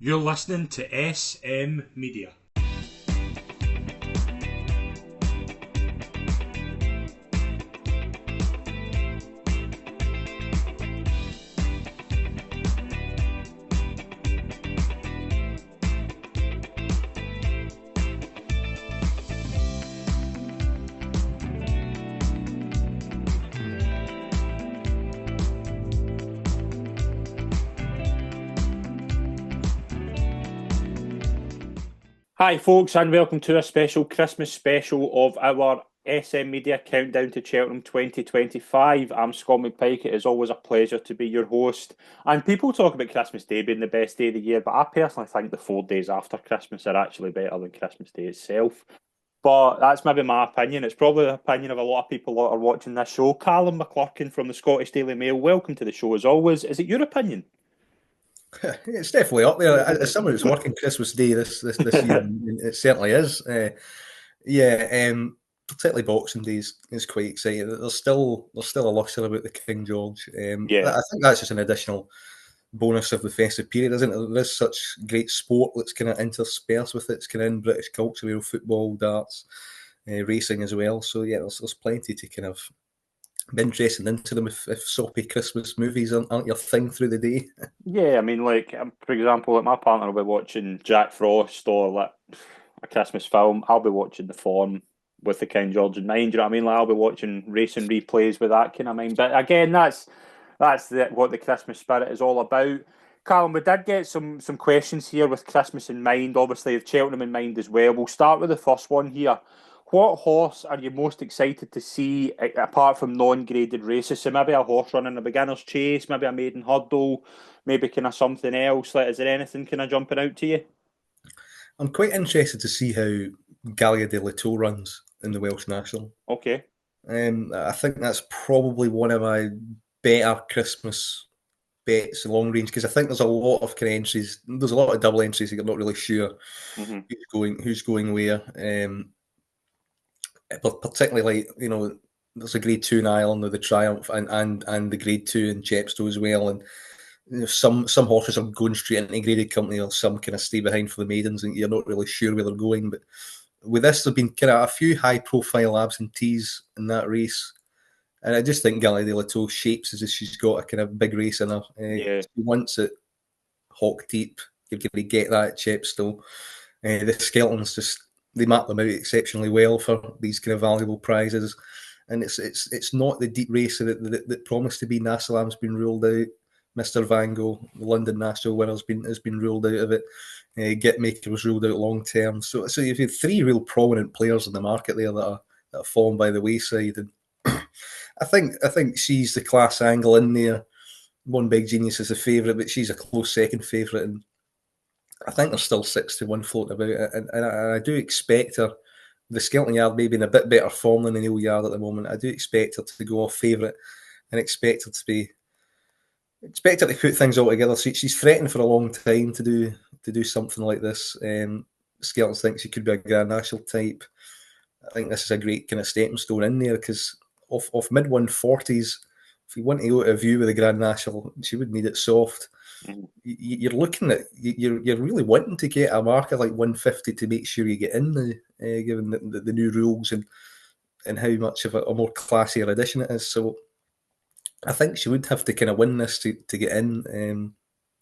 You're listening to SM Media. Hi, folks, and welcome to a special Christmas special of our SM Media Countdown to Cheltenham 2025. I'm Scott McPike. It is always a pleasure to be your host. And people talk about Christmas Day being the best day of the year, but I personally think the 4 days after Christmas are actually better than Christmas Day itself. But that's maybe my opinion. It's probably the opinion of a lot of people that are watching this show. Calum McClurkin from the Scottish Daily Mail, welcome to the show as always. Is it your opinion? It's definitely up there. As someone who's working Christmas Day this year, it certainly is. Particularly Boxing Day is quite exciting. There's still a lustre about the King George. Yeah. I think that's just an additional bonus of the festive period, isn't it? There is such great sport that's kind of interspersed with it. It's kind of in British culture, football, darts, racing as well. So yeah, there's plenty to kind of be interested into them if soppy Christmas movies aren't your thing through the day. Yeah, I mean, for example, my partner will be watching Jack Frost or a Christmas film. I'll be watching The Form with the King George in mind. You know what I mean? Like, I'll be watching racing replays with that kind of mind. But again, what the Christmas spirit is all about. Callum, we did get some questions here with Christmas in mind. Obviously, with Cheltenham in mind as well. We'll start with the first one here. What horse are you most excited to see apart from non-graded races? So maybe a horse running a beginner's chase, maybe a maiden hurdle, maybe kind of something else. Like, is there anything kind of jumping out to you? I'm quite interested to see how Gallia de Lito runs in the Welsh National. Okay. I think that's probably one of my better Christmas bets long range because I think there's a lot of kind of entries. There's a lot of double entries that you're not really sure Hmm. who's going where. But particularly like there's a Grade Two in Ireland with the Triumph and the Grade Two in Chepstow as well, and some horses are going straight into graded company, or some kind of stay behind for the maidens, and you're not really sure where they're going. But with this, there've been kind of a few high-profile absentees in that race, and I just think Galileo de Lito shapes as if she's got a kind of big race in her. Yeah. She wants it Hawk Deep. You're going to get that at Chepstow. The skeletons just they map them out exceptionally well for these kind of valuable prizes. And it's not the deep race that promised to be. Nassalam's been ruled out. Mr. Van Gogh, the London National winner, has been ruled out of it. Getmaker was ruled out long term. So you've had three real prominent players in the market there that have fallen by the wayside. And I think she's the class angle in there. One Big Genius is a favourite, but she's a close second favourite. And I think there's still 6-1 floating about it. And I do expect her, the Skelton Yard maybe in a bit better form than the Neil Yard at the moment. I do expect her to go off favourite and expect her to put things all together. She's threatened for a long time to do something like this. Skelton thinks she could be a Grand National type. I think this is a great kind of stepping stone in there because off mid 140s, if you want to go to a view with the Grand National, she would need it soft. Mhm. You're looking at you're really wanting to get a marker like 150 to make sure you get in now, given the new rules and how much of a more classier edition it is. So I think she would have to kind of win this to get in.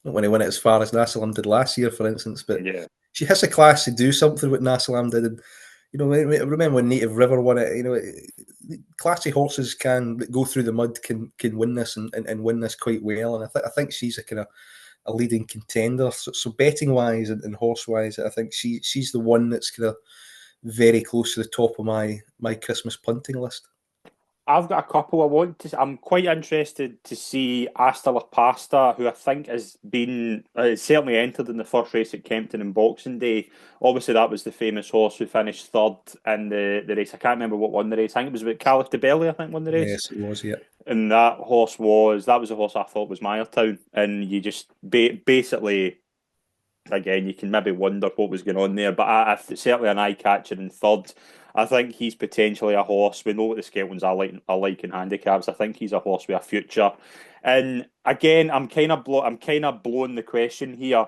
Not want to win it as far as Nassalam did last year, for instance, but Yeah. she has a class to do something what Nassalam did. And, remember when Native River won it? Classy horses can that go through the mud can win this and win this quite well. And I think she's a kind of a leading contender. So betting wise and horse wise, I think she's the one that's kind of very close to the top of my Christmas punting list. I've got a couple. I'm quite interested to see Asta La Pasta, who I think has been certainly entered in the first race at Kempton in Boxing Day. Obviously, that was the famous horse who finished third in the race. I can't remember what won the race. I think it was about Caliph de Belly, I think, won the race. Yes, it was. Yeah. And that was a horse I thought was Town. And you just basically, again, you can maybe wonder what was going on there, but certainly an eye catcher in third. I think he's potentially a horse. We know what the Skeltons are like in handicaps. I think he's a horse with a future. And again, I'm kind of blowing the question here,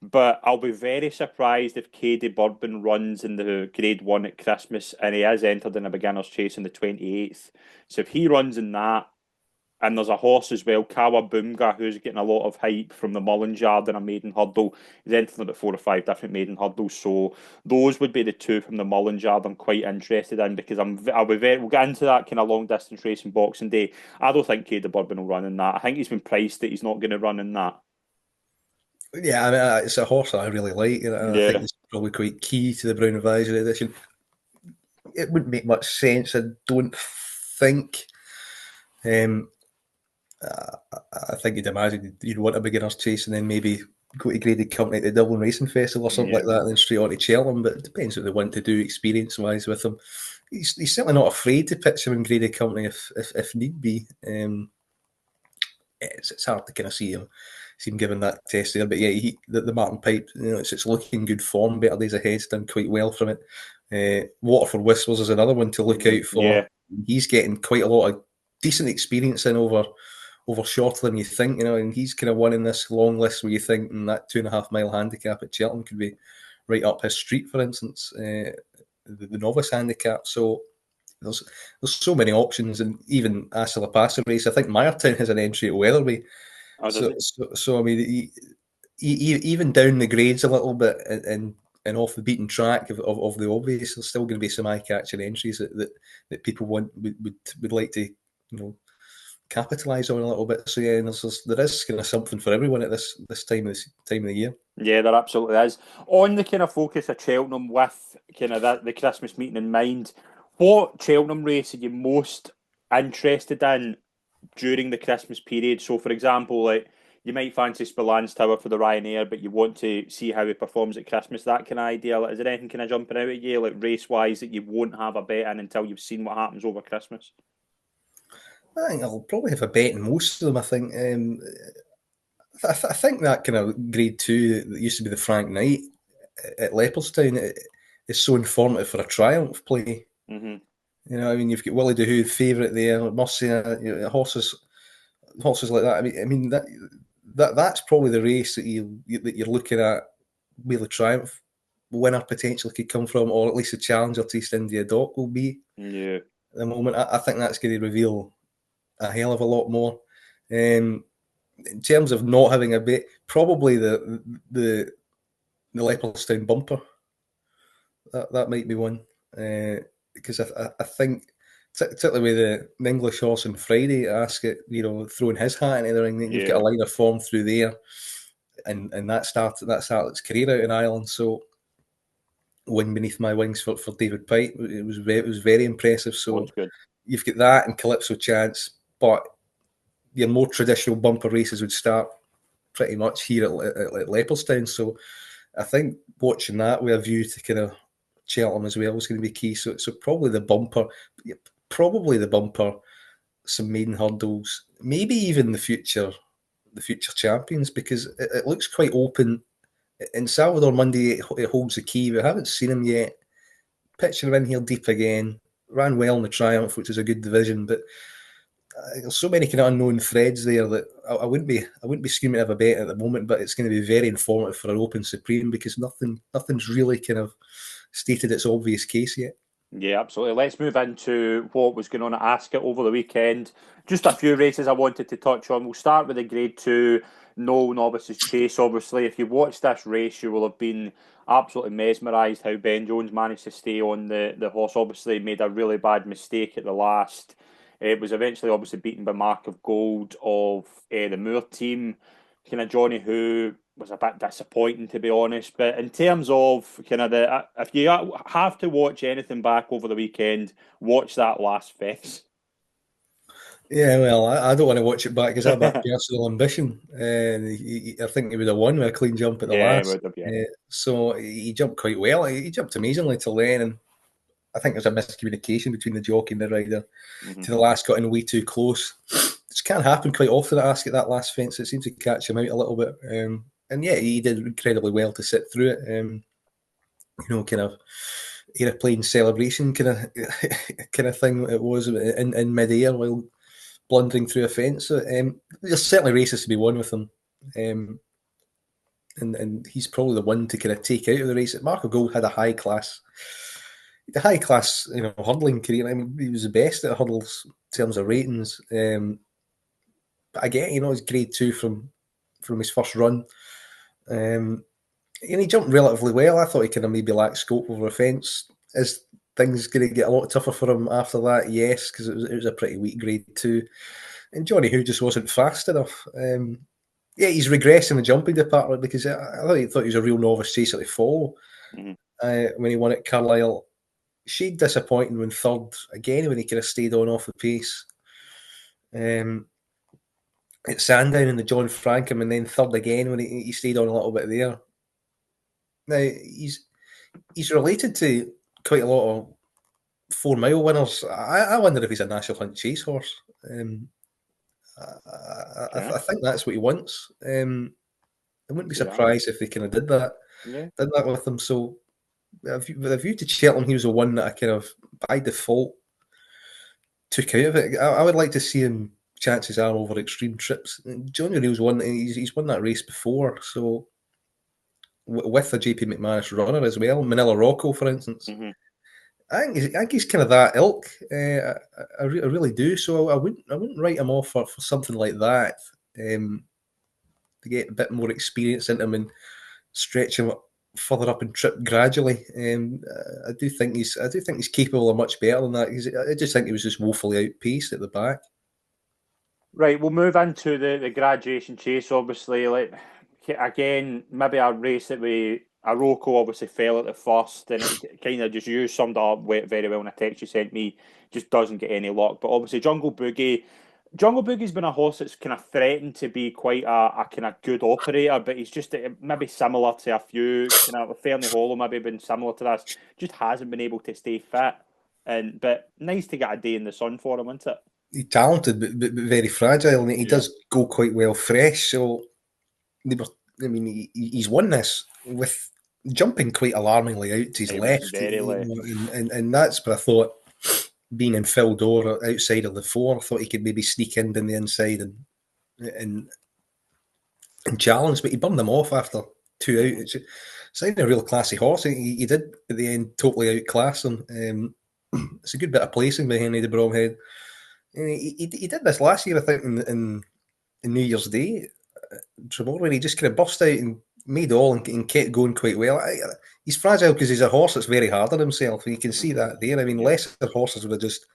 But I'll be very surprised if Cady Bourbon runs in the Grade 1 at Christmas, and he is entered in a beginner's chase on the 28th. So if he runs in that, and there's a horse as well, Kawabunga, who's getting a lot of hype from the Mullins Yard in a maiden hurdle. He's entered about 4 or 5 different maiden hurdles. So those would be the two from the Mullins Yard I'm quite interested in, because we'll get into that kind of long distance racing Boxing Day. I don't think Cady Bourbon will run in that. I think he's been priced that he's not going to run in that. Yeah, I mean, it's a horse that I really like, and I think Yeah. it's probably quite key to the Brown Advisory edition. It wouldn't make much sense, I don't think. Um, I think you'd imagine you'd want a beginner's chase and then maybe go to graded company at the Dublin Racing Festival or something Yeah. like that, and then straight on to Cheltenham. But it depends what they want to do experience wise with him. He's certainly not afraid to pitch him in graded company if need be. It's hard to kind of see him given that test there. But yeah, the Martin Pipe, it's looking good form. Better Days Ahead's done quite well from it. Waterford Whistles is another one to look out for. Yeah. He's getting quite a lot of decent experience in over shorter than you think, and he's kind of one in this long list where you think that 2.5 mile handicap at Cheltenham could be right up his street, for instance, the novice handicap. So there's so many options, and even Asila Passa race. I think Myertown has an entry at Weatherby. Oh, does it? So I mean, even down the grades a little bit and off the beaten track of the obvious, there's still going to be some eye-catching entries that people would like to capitalise on a little bit. So yeah, and there is kind of something for everyone at this time of the year. Yeah, there absolutely is. On the kind of focus of Cheltenham with kind of the Christmas meeting in mind, what Cheltenham race are you most interested in during the Christmas period? So, for example, like you might fancy Spillane Tower for the Ryanair, but you want to see how he performs at Christmas. That kind of idea. Like, is there anything kind of jumping out at you, like race wise, that you won't have a bet in until you've seen what happens over Christmas? I think I'll probably have a bet in most of them. I think. I think that kind of grade 2 that used to be the Frank Knight at Leopardstown is so informative for a triumph play. Mm-hmm. I mean, you've got Willie DeHoo, favourite there, Mercia, horses like that. I mean that's probably the race that you're looking at where the triumph winner potentially could come from, or at least the challenger to East India Dock will be. Yeah. At the moment, I think that's going to reveal a hell of a lot more. In terms of not having a bet, probably the Leopardstown bumper. That might be one, because I think particularly with the English horse on Friday, Ascot, throwing his hat into the ring, then you've got a Yeah. line of form through there, and that started its career out in Ireland. So Wing Beneath My Wings for David Pipe, it was very impressive. So Was good. you've got that and Calypso Chance, but your more traditional bumper races would start pretty much here at Leopardstown. So I think watching that with a view to kind of Cheltenham as well is going to be key. So probably the bumper, some maiden hurdles, maybe even the future champions, because it looks quite open. In Salvador Monday, it holds the key. We haven't seen him yet. Pitching him in here deep again. Ran well in the Triumph, which is a good division, but there's so many kind of unknown threads there that I wouldn't be screaming to have a bet at the moment, but it's going to be very informative for an Open Supreme because nothing's really kind of stated its obvious case yet. Yeah, absolutely. Let's move into what was going on at Ascot over the weekend. Just a few races I wanted to touch on. We'll start with the Grade 2 No Novices Chase. Obviously, if you watched this race, you will have been absolutely mesmerised how Ben Jones managed to stay on the horse. Obviously, made a really bad mistake at the last. It was eventually obviously beaten by Mark of Gold of the Moore team. Kind of Johnny Who was a bit disappointing, to be honest. But in terms of kind of if you have to watch anything back over the weekend, watch that last fifth. Yeah, well, I don't want to watch it back because I have a personal ambition. I think he would have won with a clean jump at the Yeah, it last. would have, yeah. So he jumped quite well. He jumped amazingly till then, and I think there's a miscommunication between the jockey and the rider. Mm-hmm. To the last, got in way too close. This can't happen quite often at Ascot, that last fence. It seemed to catch him out a little bit. And yeah, he did incredibly well to sit through it. Kind of aeroplane celebration kind of thing it was in mid-air while blundering through a fence. So there's certainly races to be won with him. and he's probably the one to kind of take out of the race. Marco Gold had a high class, hurdling career. I mean, he was the best at hurdles in terms of ratings. But again, he's grade 2 from his first run. And he jumped relatively well. I thought he kind of maybe lacked scope over a fence. Is things going to get a lot tougher for him after that? Yes, because it was a pretty weak grade 2. And Johnny Who just wasn't fast enough. Yeah, he's regressed in the jumping department because I thought he was a real novice chaser to follow Mm-hmm. when he won at Carlisle. Shade disappointing when third, again, when he kind of stayed on off the pace. At Sandown in the John Frankham, and then third again when he stayed on a little bit there. Now, he's related to quite a lot of 4 mile winners. I wonder if he's a National Hunt chase horse. Okay. I think that's what he wants. I wouldn't be See that. surprised if they kind of did that Yeah. with him. So, with a view to Cheltenham, he was the one that I kind of, by default, took out of it. I would like to see him, chances are, over extreme trips. Johnny O'Neill's won. He's won that race before, so with the JP McManus runner as well, Manila Rocco, for instance. Mm-hmm. I think he's kind of that ilk. I really do. So I wouldn't write him off for something like that. To get a bit more experience into him and stretch him further up and trip gradually. I do think he's capable of much better than that. I just think he was just woefully outpaced at the back. Right, we'll move into the graduation chase. Obviously, like again, maybe a race that Aroko obviously fell at the first, and it kind of just you summed it up very well in a text you sent me. Just doesn't get any luck. But obviously, Jungle Boogie's been a horse that's kind of threatened to be quite a kind of good operator, but he's just maybe similar to a few kind of Fernie Hollow, maybe been similar to this. Just hasn't been able to stay fit, but nice to get a day in the sun for him, isn't it? He's talented, but very fragile, and he Yeah. does go quite well fresh. So, he's won this with jumping quite alarmingly out to his It was left, very left. and that's where I thought, being in Phil Door outside of the 4, I thought he could maybe sneak in down the inside and challenge, but he burned them off after 2 out. It's a real classy horse. He did at the end totally outclass him. It's a good bit of placing by Henry de Bromhead. He did this last year, I think, in New Year's Day, Tremor, where he just kind of burst out and made all and kept going quite well. He's fragile because he's a horse that's very hard on himself, and you can see that there. I mean, lesser horses would have just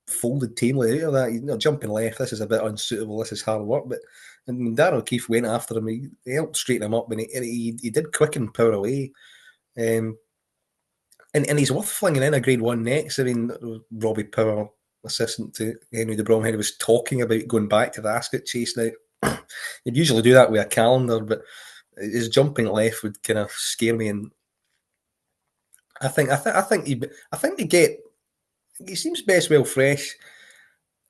folded tamely out of that. Jumping left, this is a bit unsuitable, this is hard work. But and Darrell O'Keefe went after him, he helped straighten him up, and he did quicken power away. And he's worth flinging in a grade 1 next. I mean, Robbie Power, assistant to Henry de Bromhead, was talking about going back to the Ascot chase now. You'd usually do that with a calendar, but his jumping left would kind of scare me. And I think he seems best well fresh.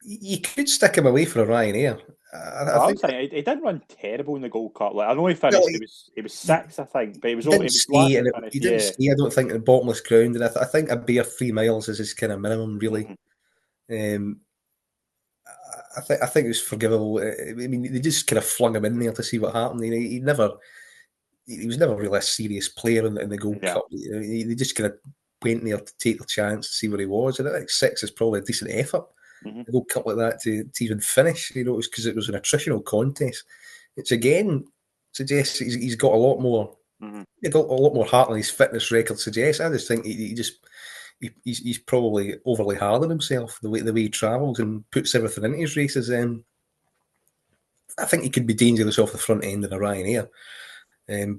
You could stick him away for a Ryanair. I was saying he didn't run terrible in the Gold Cup. Like I know he Well, finished. He was sixth, I think, but he was stay, last and to finish. he didn't stay. I don't think in bottomless ground, and I think a bare 3 miles is his kind of minimum, really. Um, I think it was forgivable. I mean, they just kind of flung him in there to see what happened. He was never really a serious player in the Gold Cup. They just kind of went there to take the chance to see where he was. And I think 6 is probably a decent effort. A Gold Cup like that to even finish. It was because it was an attritional contest. It's again suggests he's got a lot more. He's got a lot more heart than his fitness record suggests. I just think he's probably overly hard on himself the way he travels and puts everything into his races. I think he could be dangerous off the front end in a Ryanair.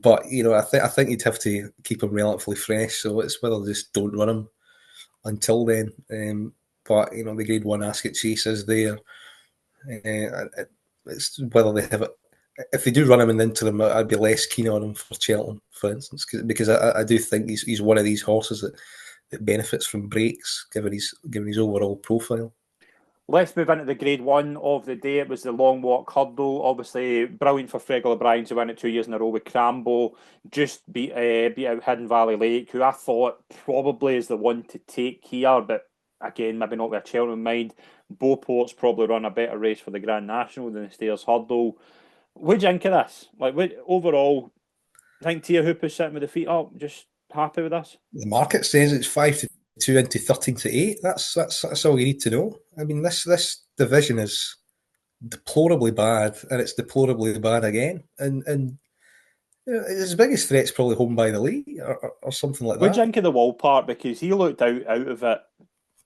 But I think you'd have to keep him relatively fresh. So it's whether they just don't run him until then. But the Grade 1 Ascot chase is there. It's whether they have it. If they do run him in the interim, I'd be less keen on him for Cheltenham, for instance, because I do think he's one of these horses that benefits from breaks, given his overall profile. Let's move into the Grade 1 of the day. It was the long walk hurdle. Obviously, brilliant for Fregel O'Brien to win it 2 years in a row with Crambo. Just beat out Hidden Valley Lake, who I thought probably is the one to take here, but again, maybe not with a Cheltenham mind. Beauport's probably run a better race for the Grand National than the Stairs Hurdle. What do you think of this? Overall, I think Tia Hooper's sitting with the feet up, just happy with us. The market says it's 5-2 into 13-8. That's all you need to know. I mean, this division is deplorably bad, and it's deplorably bad again. And his biggest threat's probably home by the league or something like What do you that. think of the Wall part? Because he looked out of it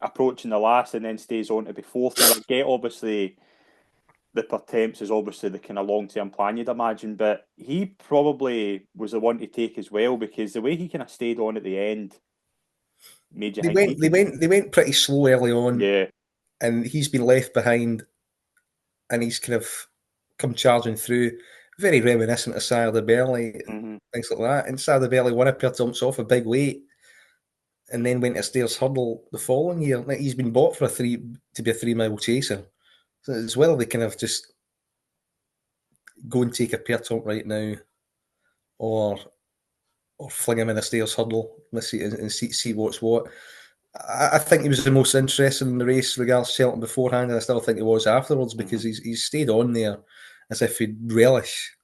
approaching the last and then stays on to be fourth. Now, I get obviously the Pertemps is obviously the kind of long term plan you'd imagine, but he probably was the one to take as well because the way he kind of stayed on at the end made you They think he went they could. went they went pretty slow early on, Yeah. and he's been left behind, and he's kind of come charging through, very reminiscent of Sarah Belly, Mm-hmm. things like that. And Sarah Belly won a pair jumps off a big weight, and then went to Stairs Hurdle the following year. Like, he's been bought for to be a 3 mile chaser. So it's whether they kind of just go and take a pair top right now, or fling him in a Stairs Hurdle and see what's what. I think he was the most interested in the race regards Shelton beforehand, and I still think he was afterwards because Mm-hmm. he's stayed on there as if he'd relish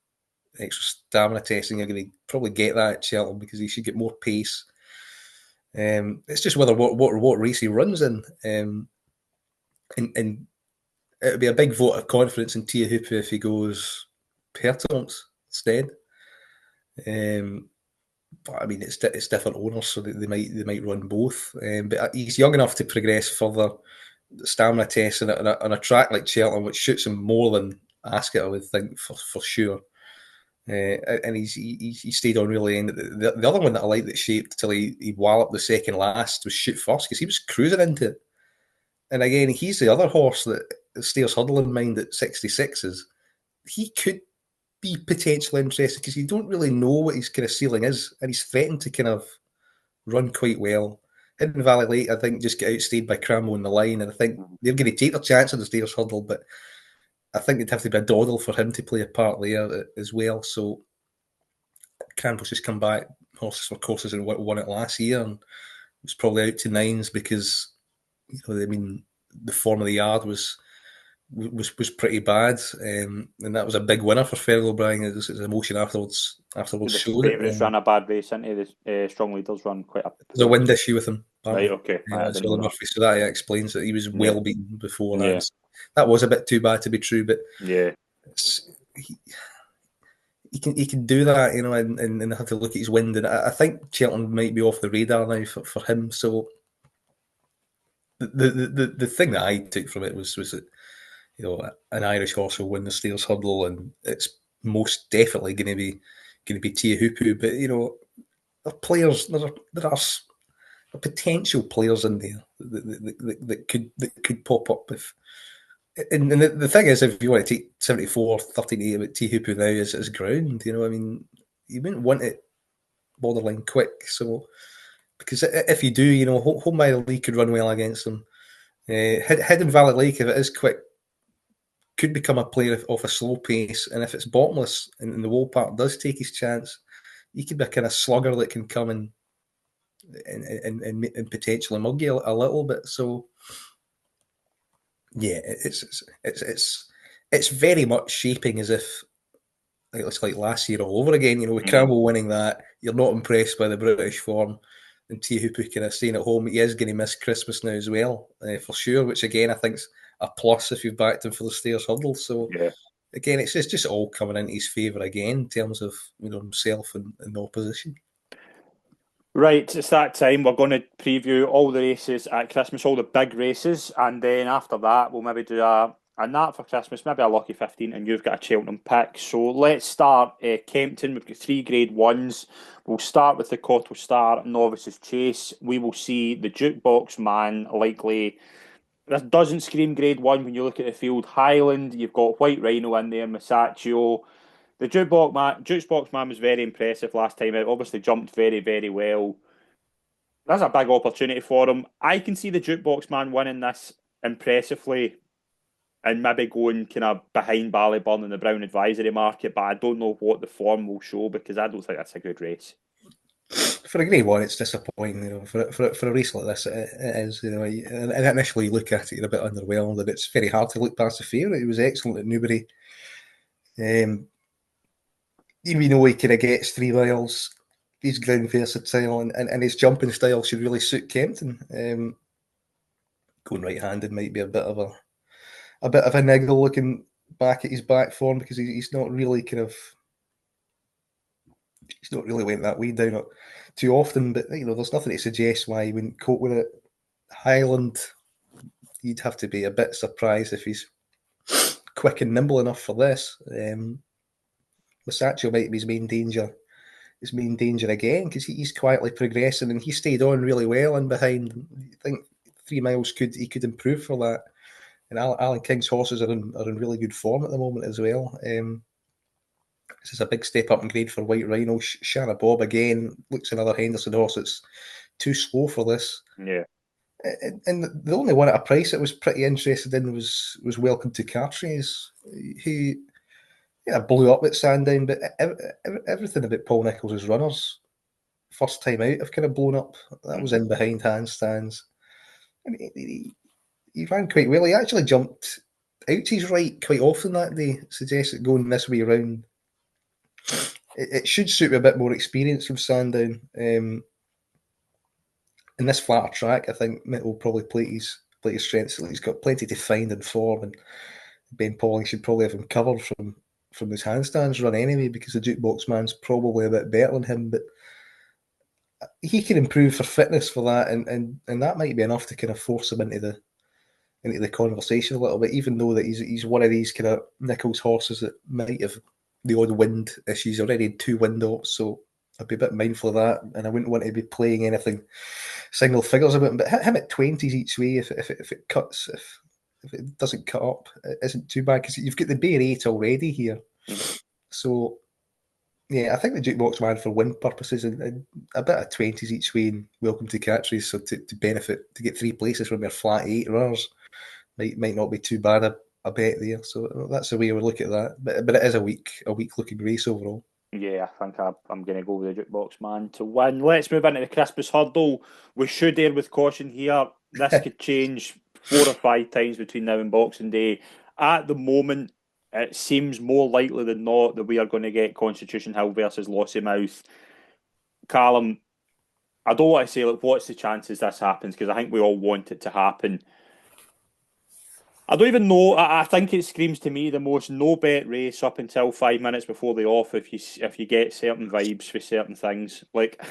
extra stamina testing. You're going to probably get that at Shelton because he should get more pace. It's just whether what race he runs in, and it would be a big vote of confidence in Tia Hooper if he goes Pertons instead. But I mean, it's different owners, so they might run both. But he's young enough to progress further. Stamina tests on a track like Cheltenham, which shoots him more than Ascot, I would think for sure. And he stayed on really. And the other one that I liked that shaped till he walloped the second last was Shoot First because he was cruising into it. And again, he's the other horse that Stairs Hurdle in mind at 66s. He could be potentially interested because you don't really know what his kind of ceiling is, and he's threatened to kind of run quite well. Hidden Valley Lake, I think, just get outstayed by Crambo in the line, and I think they're going to take their chance on the Stairs Hurdle, but I think it'd have to be a dawdle for him to play a part there as well. So Crambo's just come back, horses for courses, and won it last year, and was probably out to nines because I mean the form of the yard was pretty bad, and that was a big winner for Fergal O'Brien. His emotion afterwards The showed it. favourites ran a bad race into the strong leaders run quite a There's a poor. wind issue with him, Right, apparently. okay. I That's didn't Ollie know that. Murphy. So that explains that he was Yeah, well beaten beforehand. yeah, That was a bit too bad to be true, but yeah. he, he can do that, and have to look at his wind. And I think Cheltenham might be off the radar now for him. So the thing that I took from it was that an Irish horse will win the Stairs Hurdle, and it's most definitely going to be Tia Hoopu. But there are players, there are potential players in there that could pop up if. And the thing is, if you want to take 74, 13 about Tia Hoopu now as ground, I mean, you wouldn't want it borderline quick. So because if you do, Home by the League could run well against them. Hidden Valley Lake, if it is quick, could become a player off a slow pace, and if it's bottomless and the Wool Park does take his chance, he could be a kind of slugger that can come and potentially mug you a little bit. So yeah, it's very much shaping as if it's like last year all over again. With Mm-hmm. Campbell winning that, you're not impressed by the British form, and Tia Hooper kind of staying at home. He is going to miss Christmas now as well, for sure. Which again, I think's a plus if you've backed him for the Stairs Hurdle. So Yeah. again, it's just all coming into his favour again in terms of himself and the opposition. Right, it's that time. We're going to preview all the races at Christmas, all the big races, and then after that, we'll maybe do a nap for Christmas, maybe a lucky 15, and you've got a Cheltenham pick. So let's start Kempton. We've got 3 Grade 1s. We'll start with the Cottle Star Novices Chase. We will see the Jukebox Man likely. This doesn't scream Grade 1 when you look at the field. Highland, you've got White Rhino in there, Masaccio. The Jukebox Man was very impressive last time out. Obviously jumped very, very well. That's a big opportunity for him. I can see the Jukebox Man winning this impressively and maybe going kind of behind Ballyburn in the Brown Advisory market, but I don't know what the form will show because I don't think that's a good race. For a Grade 1, it's disappointing. For a race like this, it is. And initially you look at it, you're a bit underwhelmed, and it's very hard to look past the favourite. He was excellent at Newbury. even though he kind of gets 3 miles, he's ground versatile, and his jumping style should really suit Kempton. Going right-handed might be a bit of a niggle looking back at his back form, because he's not really he's not really went that way down it too often. But there's nothing to suggest why he wouldn't cope with it. Highland, you'd have to be a bit surprised if he's quick and nimble enough for this. Masaccio might be his main danger again, because he's quietly progressing, and he stayed on really well in behind. I think 3 miles he could improve for that. And Alan King's horses are in really good form at the moment as well. This is a big step up in grade for White Rhino. Shanna Bob again looks another Henderson horse that's too slow for this. Yeah. And the only one at a price that was pretty interested in was Welcome to Cartrees, who blew up at Sandown, but everything about Paul Nicholls' runners, first time out, have kind of blown up. That was in behind handstands. And he ran quite well. He actually jumped out to his right quite often that day, suggested going this way around. It should suit a bit more experience from Sandown. In this flatter track, I think Mitt will probably play his strengths. He's got plenty to find in form, and Ben Pauling should probably have him covered from his handstands run anyway, because the jukebox man's probably a bit better than him. But he can improve for fitness for that, and that might be enough to kind of force him into the conversation a little bit, even though that he's one of these kind of Nicholls horses that might have the odd wind issues. Already had 2 wind ups, so I'd be a bit mindful of that, and I wouldn't want to be playing anything single figures about him. But hit him at 20s each way if it cuts, if it doesn't cut up, it isn't too bad, because you've got the Bear 8 already here. So yeah, I think the jukebox man for win purposes, and a bit of 20s each way, and Welcome to Catcheries, so to benefit, to get 3 places from your flat 8 runners might not be too bad a bet there. So that's the way I would look at that. But it is a weak looking race overall. Yeah, I think I'm going to go with the jukebox man to win. Let's move into the Christmas hurdle. We should err with caution here. This could change 4 or 5 times between now and Boxing Day. At the moment, it seems more likely than not that we are going to get Constitution Hill versus Lossiemouth. Calum, I don't want to say, like, what's the chances this happens, because I think we all want it to happen. I don't even know. I think it screams to me the most no bet race up until 5 minutes before the off. If you get certain vibes for certain things, like,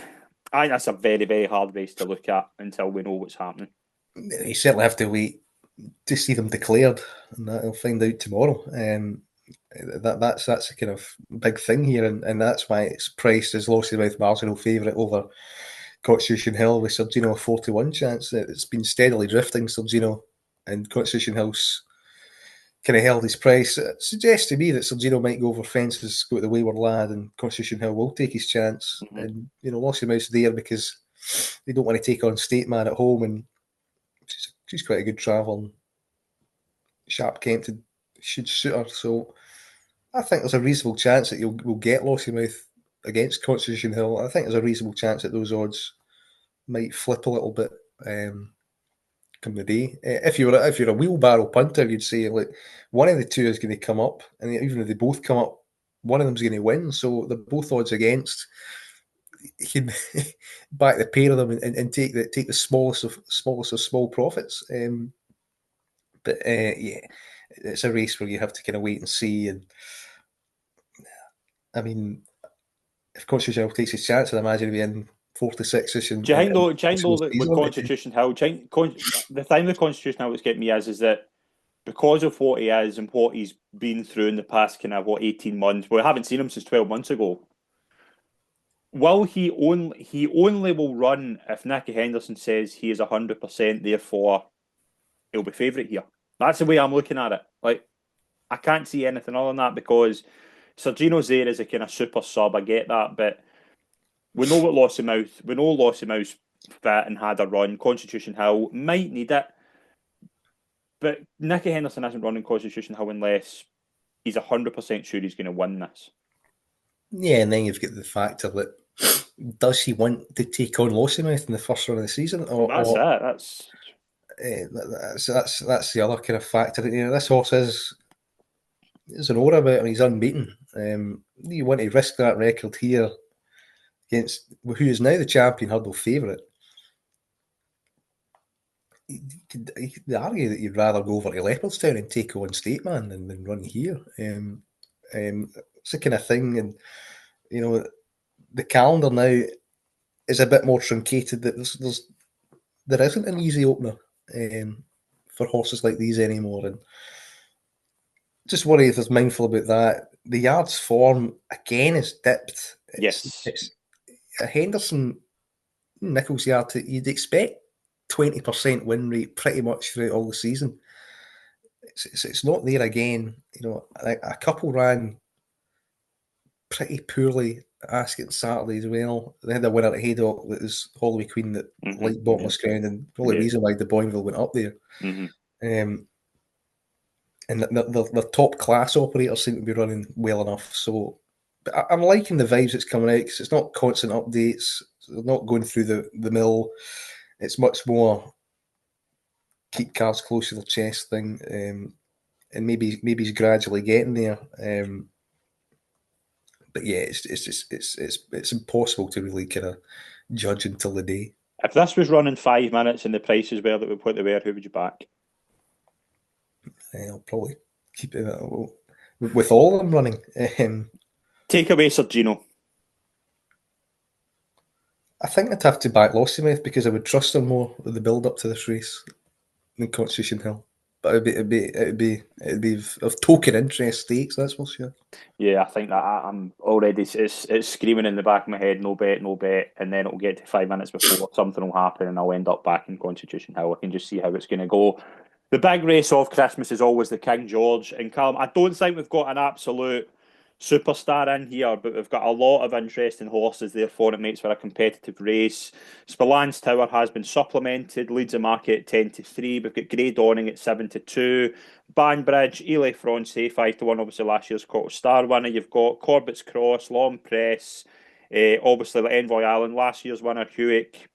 I think that's a very, very hard race to look at until we know what's happening. You certainly have to wait to see them declared, and that we'll find out tomorrow. That's a kind of big thing here, and that's why it's priced as Lossiemouth marginal favourite over Constitution Hill with Sergino a 4-1 chance. It's been steadily drifting, Sergino, and Constitution Hill's kind of held his price. It suggests to me that Sergino might go over fences, go to the wayward lad, and Constitution Hill will take his chance. Mm-hmm. And Lossiemouth's there because they don't want to take on State Man at home, and she's quite a good travel. Sharp Kempton should suit her, so I think there's a reasonable chance that we'll get Lossiemouth against Constitution Hill. I think there's a reasonable chance that those odds might flip a little bit come the day. If you're a wheelbarrow punter, you'd say, like, one of the two is going to come up, and even if they both come up, one of them's going to win. So they're both odds against. You can back the pair of them and take the smallest of small profits. But yeah, it's a race where you have to kind of wait and see. And I mean, if Constitution Hill takes his chance, I'd imagine he'll be in 4 to 6ish. Do you think though that with Constitution Hill, the thing with Constitution Hill that's getting me is that because of what he is and what he's been through in the past 18 months, we haven't seen him since 12 months ago. Will he only will run if Nicky Henderson says he is 100%, therefore he'll be favourite here. That's the way I'm looking at it. Like, I can't see anything other than that, because Sergino's there as a kind of super sub. I get that, but we know Lossiemouth's fit and had a run. Constitution Hill might need it, but Nicky Henderson isn't running Constitution Hill unless he's 100% sure he's going to win this. Yeah, and then you've got the factor that, does he want to take on Lossiemouth in the first run of the season? That's the other kind of factor. This horse is an aura about him. He's unbeaten. You want to risk that record here against who is now the champion hurdle favourite. You could argue that you'd rather go over to Leopardstown and take on Stateman than run here. It's the kind of thing, and the calendar now is a bit more truncated. That there isn't an easy opener for horses like these anymore, and just worry if there's mindful about that. The yard's form again is dipped. It's a Henderson Nichols yard. You'd expect 20% win rate pretty much throughout all the season. It's not there again. A couple ran pretty poorly. Ascot Saturday as well. They had a winner at Haydock that was Holloway Queen that liked bottomless ground, and probably the reason why the Boinville went up there. And the top class operators seem to be running well enough. So, but I'm liking the vibes that's coming out because it's not constant updates. They're not going through the mill. It's much more keep cards close to the chest thing, and maybe he's gradually getting there. But yeah, it's impossible to really kind of judge until the day. If this was running 5 minutes and the prices were that we put they were, who would you back? I'll probably keep it with all of them running. Take away Sir Gino. I think I'd have to back Lossiemouth because I would trust him more with the build up to this race than Constitution Hill. But it'd be of token interest stakes, that's for sure. Yeah, I think that I'm already it's screaming in the back of my head, no bet, and then it'll get to 5 minutes before something will happen and I'll end up back in Constitution Hill. I can just see how it's going to go. The big race of Christmas is always the King George. And Calum, I don't think we've got an absolute superstar in here, but we've got a lot of interesting horses, therefore it makes for a competitive race. Spillane Tower has been supplemented, leads the market at 10-3. We've got Grey Dawning at 7-2. Banbridge, Ely Francais 5-1, obviously last year's Scottish Star winner. You've got Corbett's Cross, Long Press, obviously the Envoy Island, last year's winner, Hewick.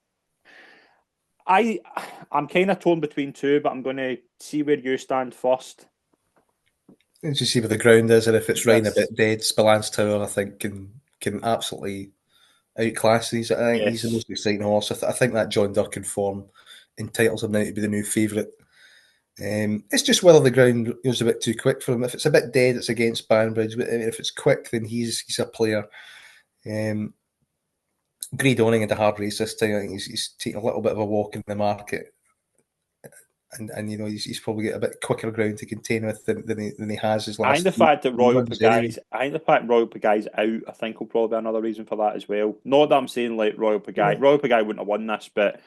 I'm kind of torn between two, but I'm going to see where you stand first. And just see where the ground is, and if it's raining a bit dead, Spillane Tower, I think, can absolutely outclass these. I think he's the most exciting horse. I think that John Durkin form entitles him now to be the new favourite. It's just whether the ground goes a bit too quick for him. If it's a bit dead, it's against Banbridge. But if it's quick, then he's a player. Grey Dawning had a hard race this time. I think he's taking a little bit of a walk in the market. And he's probably got a bit quicker ground to contain with than he has his last. I think the fact that Royal Pagai's out, I think will probably be another reason for that as well. Not that I'm saying like Royal Pagai wouldn't have won this, but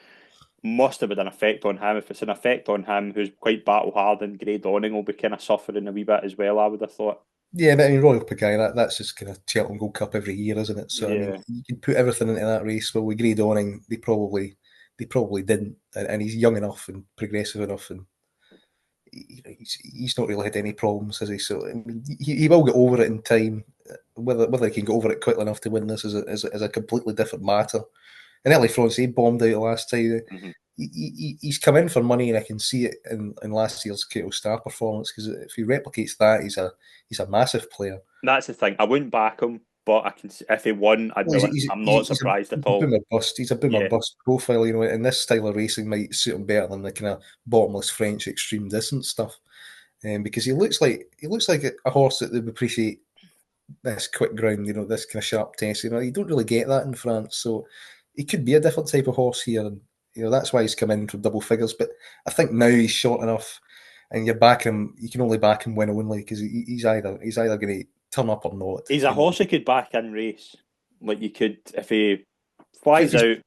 must have had an effect on him. If it's an effect on him, who's quite battle hardened, Grey Dawning will be kind of suffering a wee bit as well, I would have thought. Yeah, but I mean, Royal Pagai, that's just kind of Cheltenham Gold Cup every year, isn't it? So I mean, you can put everything into that race. Well, with Grey Dawning, they probably didn't, and he's young enough and progressive enough, and he's not really had any problems, has he? So I mean, he will get over it in time. Whether he can get over it quickly enough to win this is a completely different matter. And Ely Francais bombed out last time. He's come in for money, and I can see it in last year's Keto Star performance, because if he replicates that, he's a massive player. That's the thing. I wouldn't back him, but I can. If he won, I'm not surprised at all. He's a boomer bust profile, and this style of racing might suit him better than the kind of bottomless French extreme distance stuff. Because he looks like a horse that they would appreciate this quick ground, this kind of sharp test. You don't really get that in France, so he could be a different type of horse here, and that's why he's come in from double figures. But I think now he's short enough, and you're backing him. You can only back him win only, because he's either going to turn up or not. He's a horse you could back in race, like you could if he flies out.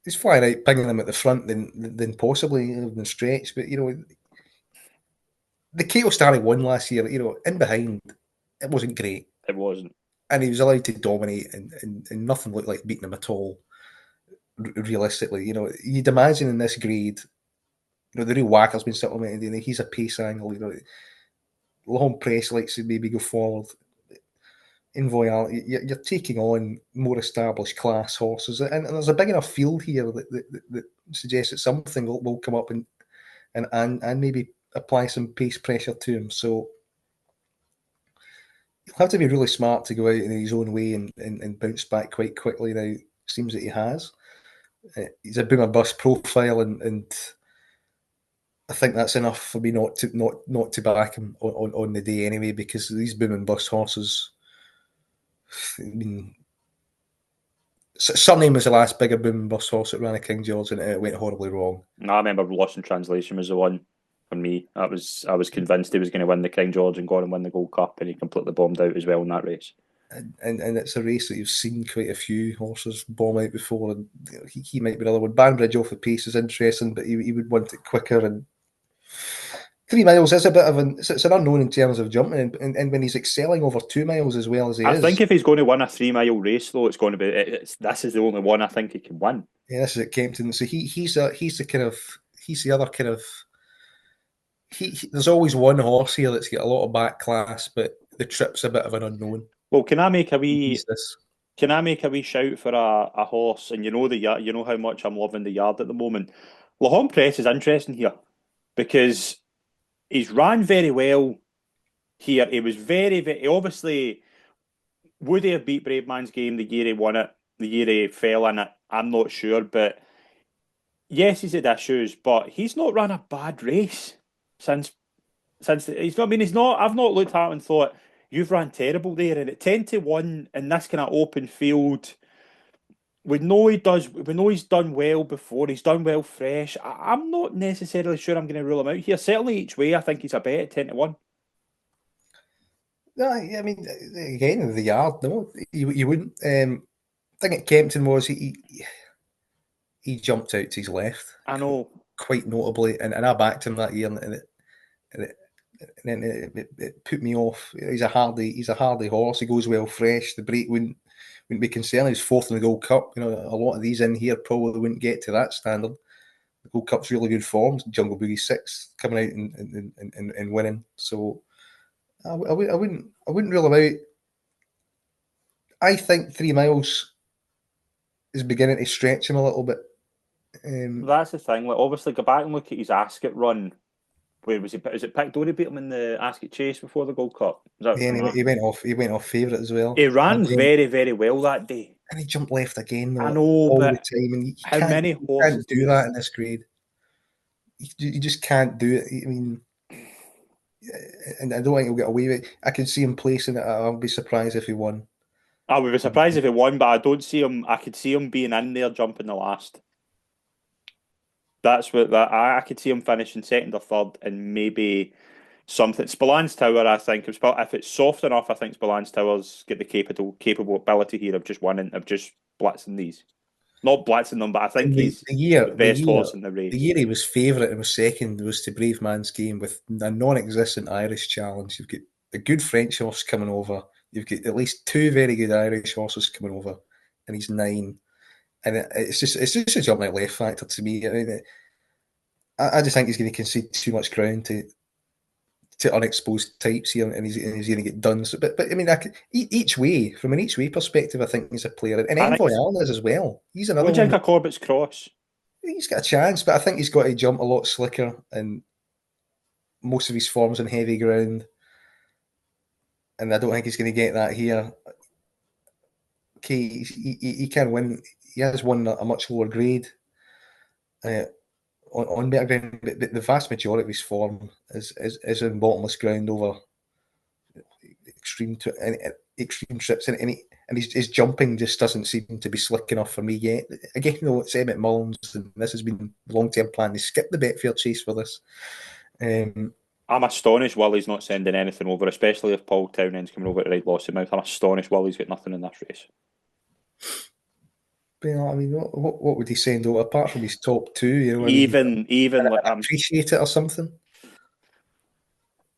He's flying out, pinging them at the front, then possibly in the stretch. But the Keto Star won last year. In behind, it wasn't great. It wasn't, and he was allowed to dominate, and nothing looked like beating him at all. Realistically, you'd imagine in this grade, the real whacker's been supplemented. He's a pace angle. Long Press likes to maybe go forward. Envoy, you're taking on more established class horses, and there's a big enough field here that suggests that something will come up and maybe apply some pace pressure to him. So he'll have to be really smart to go out in his own way and bounce back quite quickly. Now, it seems that he has. He's a boomer bust profile, and I think that's enough for me not to back him on the day anyway, because these boom and bust horses. I mean, Surname was the last bigger boom and bust horse that ran a King George, and it went horribly wrong. I remember Lost in Translation was the one for me. I was convinced he was going to win the King George and go on and win the Gold Cup, and he completely bombed out as well in that race. And it's a race that you've seen quite a few horses bomb out before, and he might be another one. Banbridge off the pace is interesting, but he would want it quicker. And 3 miles is a bit of it's an unknown in terms of jumping, and when he's excelling over 2 miles as well as he I is. think if he's going to win a 3 mile race, though, it's going to be this is the only one I think he can win. Yeah, this is at Kempton. So he's the kind of he's the other kind of there's always one horse here that's got a lot of back class, but the trip's a bit of an unknown. Well, can I make a He's wee this. can I make a wee shout for a horse? And you know you know how much I'm loving the yard at the moment. Lahon Press is interesting here because he's ran very well here. He was very obviously would he have beat Brave Man's Game the year he won it, the year he fell in it? I'm not sure, but yes, he's had issues, but he's not run a bad race since he's not. I mean, he's not. I've not looked at him and thought you've ran terrible there. And at 10-1 in this kind of open field, we know he does. We know he's done well before. He's done well fresh. I'm not necessarily sure I'm going to rule him out here. Certainly each way, I think he's a bet at 10-1. No, I mean, again, the yard, no, you wouldn't. Thing at Kempton was he jumped out to his left I know. quite notably, and I backed him that year, and it put me off. He's a hardy horse. He goes well fresh. The break wouldn't be concerned. He's fourth in the Gold Cup. You know, a lot of these in here probably wouldn't get to that standard. The Gold Cup's really good form. Jungle Boogie sixth, coming out and winning. So I wouldn't rule him out. I think 3 miles is beginning to stretch him a little bit. That's the thing. Like, obviously, go back and look at his Ascot run. Where was he? Is it Pic Dory beat him in the Ascot Chase before the Gold Cup? Is that And he went off. He went off favourite as well. He ran very, very well that day. And he jumped left again I though, know, all the but time. And how many you horses can't do that in this grade. You just can't do it. I mean, and I don't think he'll get away with it. I can see him placing it. I'll be surprised if he won. I would be surprised if he won, but I don't see him. I could see him being in there jumping the last. That's what that I could see him finishing second or third, and maybe something. Spillane Tower, I think, if it's soft enough, I think Spillane Tower's get the capable ability here of just winning, of just blitzing these. Not blitzing them, but I think he's the best horse in the race. The year he was favourite and was second was to Brave Man's Game with a non-existent Irish challenge. You've got a good French horse coming over. You've got at least two very good Irish horses coming over, and he's 9. And it's just a jump right left factor to me. I mean, I just think he's going to concede too much ground to unexposed types here, and he's going to get done. So, but I mean, each way, from an each way perspective, I think he's a player, and Envoy Allen is as well. He's another What do you one. think of Corbett's Cross? He's got a chance, but I think he's got to jump a lot slicker, and most of his form's on heavy ground, and I don't think he's going to get that here. Okay, he can win. He has won a much lower grade on better ground, but the vast majority of his form is in bottomless ground over extreme trips, and his jumping just doesn't seem to be slick enough for me yet. Again, though, it's Emmett Mullins, and this has been a long-term plan. They skipped the Betfair Chase for this. I'm astonished Willie's not sending anything over, especially if Paul Townend's coming over to ride Lossiemouth. I'm astonished Willie's got nothing in this race. But, I mean, what would he send over apart from his top two? You know, Even like appreciate it or something.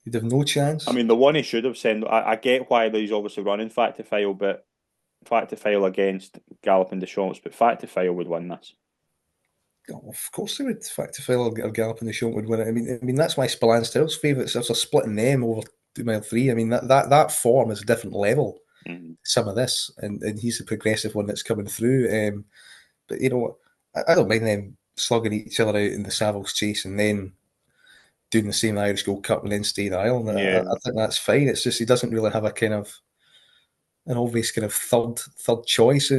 He'd have no chance. I mean, the one he should have sent. I get why he's obviously running Fact to File, but Fact to File against Gallop and Deschamps, but Fact to File would win this. Oh, of course they would. Fact to File or Gallop and Deschamps would win it. I mean that's why Spillane Tower's favourites. If they're splitting them over 2 mile 3, I mean that form is a different level. Mm-hmm. Some of this, and he's the progressive one that's coming through. But you know, I don't mind them slugging each other out in the Savills Chase, and then doing the same Irish Gold Cup and then staying at Ireland. Yeah. I think that's fine. It's just he doesn't really have a kind of an obvious kind of third choice,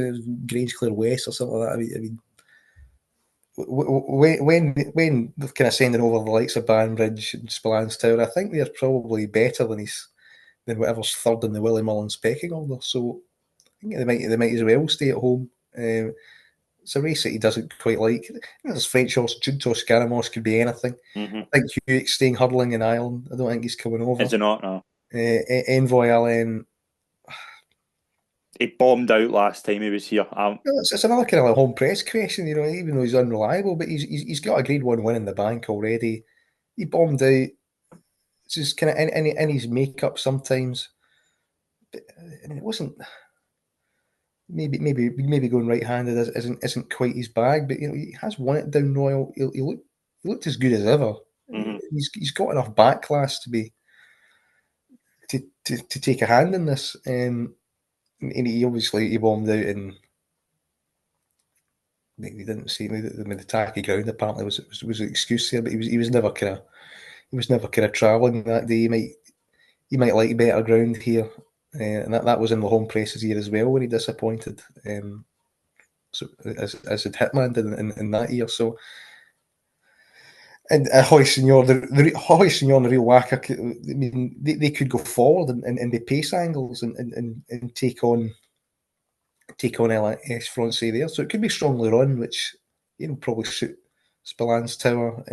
Grange Clear West or something like that. I mean when they're kind of sending over the likes of Banbridge and Spillane Tower, I think they're probably better than whatever's third in the Willie Mullins pecking order. So I think they might as well stay at home. It's a race that he doesn't quite like. There's French horse Junto Scaramouche could be anything. Mm-hmm. I think Hewitt's staying hurdling in Ireland. I don't think he's coming over. Is it not? No. Envoy Allen. He bombed out last time he was here. It's another kind of like home press question, even though he's unreliable, but he's got a Grade 1 win in the bank already. He bombed out. It's just kind of in his makeup sometimes. But, I mean, it wasn't maybe going right-handed isn't quite his bag, but he has won it down Royal. He looked as good as ever. Mm-hmm. He's got enough back class to take a hand in this. And he obviously he bombed out in. We didn't see the tacky ground. Apparently was an excuse there, but he was never kind of travelling that day. He might like better ground here, and that was in the home presses here as well when he disappointed. So as had Hitman did in that year. So and Hoy Senior, Hoy Senior and the real whacker. I mean, they could go forward and the pace angles and take on LS Francais there. So it could be strongly run, which probably suit Spillane's Tower.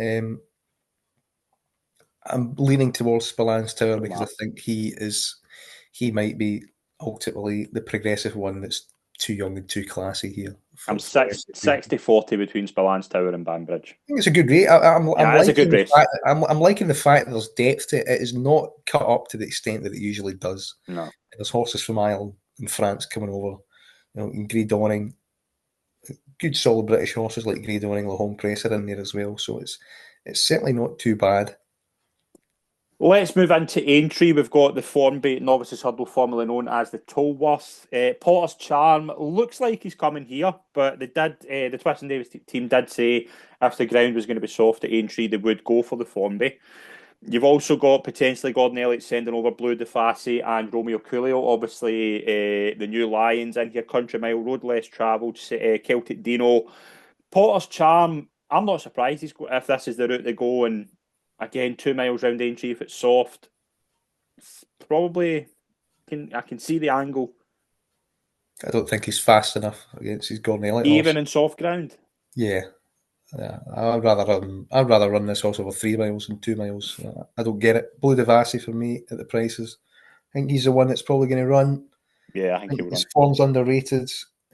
I'm leaning towards Spillane's Tower because I think he might be ultimately the progressive one that's too young and too classy here. I'm 60-40 between Spillane's Tower and Banbridge. I think it's a good race. I'm liking a good race. I'm liking the fact that there's depth to it. It is not cut up to the extent that it usually does. No. There's horses from Ireland and France coming over, in Grey Dawning. Good solid British horses like Grey Dawning, the home press are in there as well. So it's certainly not too bad. Let's move into Aintree. We've got the Formby Novices Hurdle, formerly known as the Tolworth. Potter's Charm looks like he's coming here, but the Twist and Davis team did say if the ground was going to be soft at Aintree, they would go for the Formby. You've also got potentially Gordon Elliott sending over Blue DeFassy and Romeo Coolio. Obviously, the new Lions in here, Country Mile, Road Less Travelled, Celtic Dino. Potter's Charm, I'm not surprised if this is the route they go. And again, 2 miles round Aintree, if it's soft, probably I can see the angle. I don't think he's fast enough against his Gordon Elliott Even horse. in soft ground? Yeah. I'd rather run this horse over 3 miles than 2 miles. I don't get it. Blue Devassi for me at the prices. I think he's the one that's probably going to run. Yeah, I think he'll his run. form's underrated.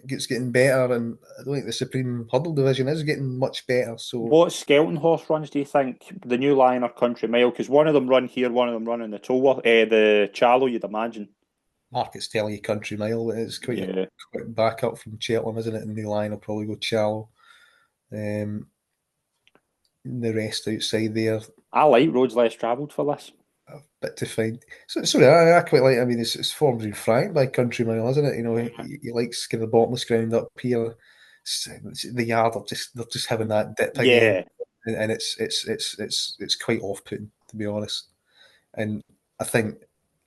It's getting better, and I don't think the Supreme Hurdle division is getting much better. So, what Skelton horse runs do you think? The New Lion or Country Mile? Because one of them run here, one of them run in the Tolworth, the Charlo, you'd imagine. market's telling you Country Mile, but it's quite a quick back up from Cheltenham, isn't it? And New Lion will probably go Charlo. The rest outside there. I like Roads Less Travelled for this. A bit to find. Sorry, I quite like. I mean, it's formed in frank by Country Mile, isn't it? He likes kind of bottomless ground up here. The yard they're just having that dip again, and it's quite off-putting, to be honest. And I think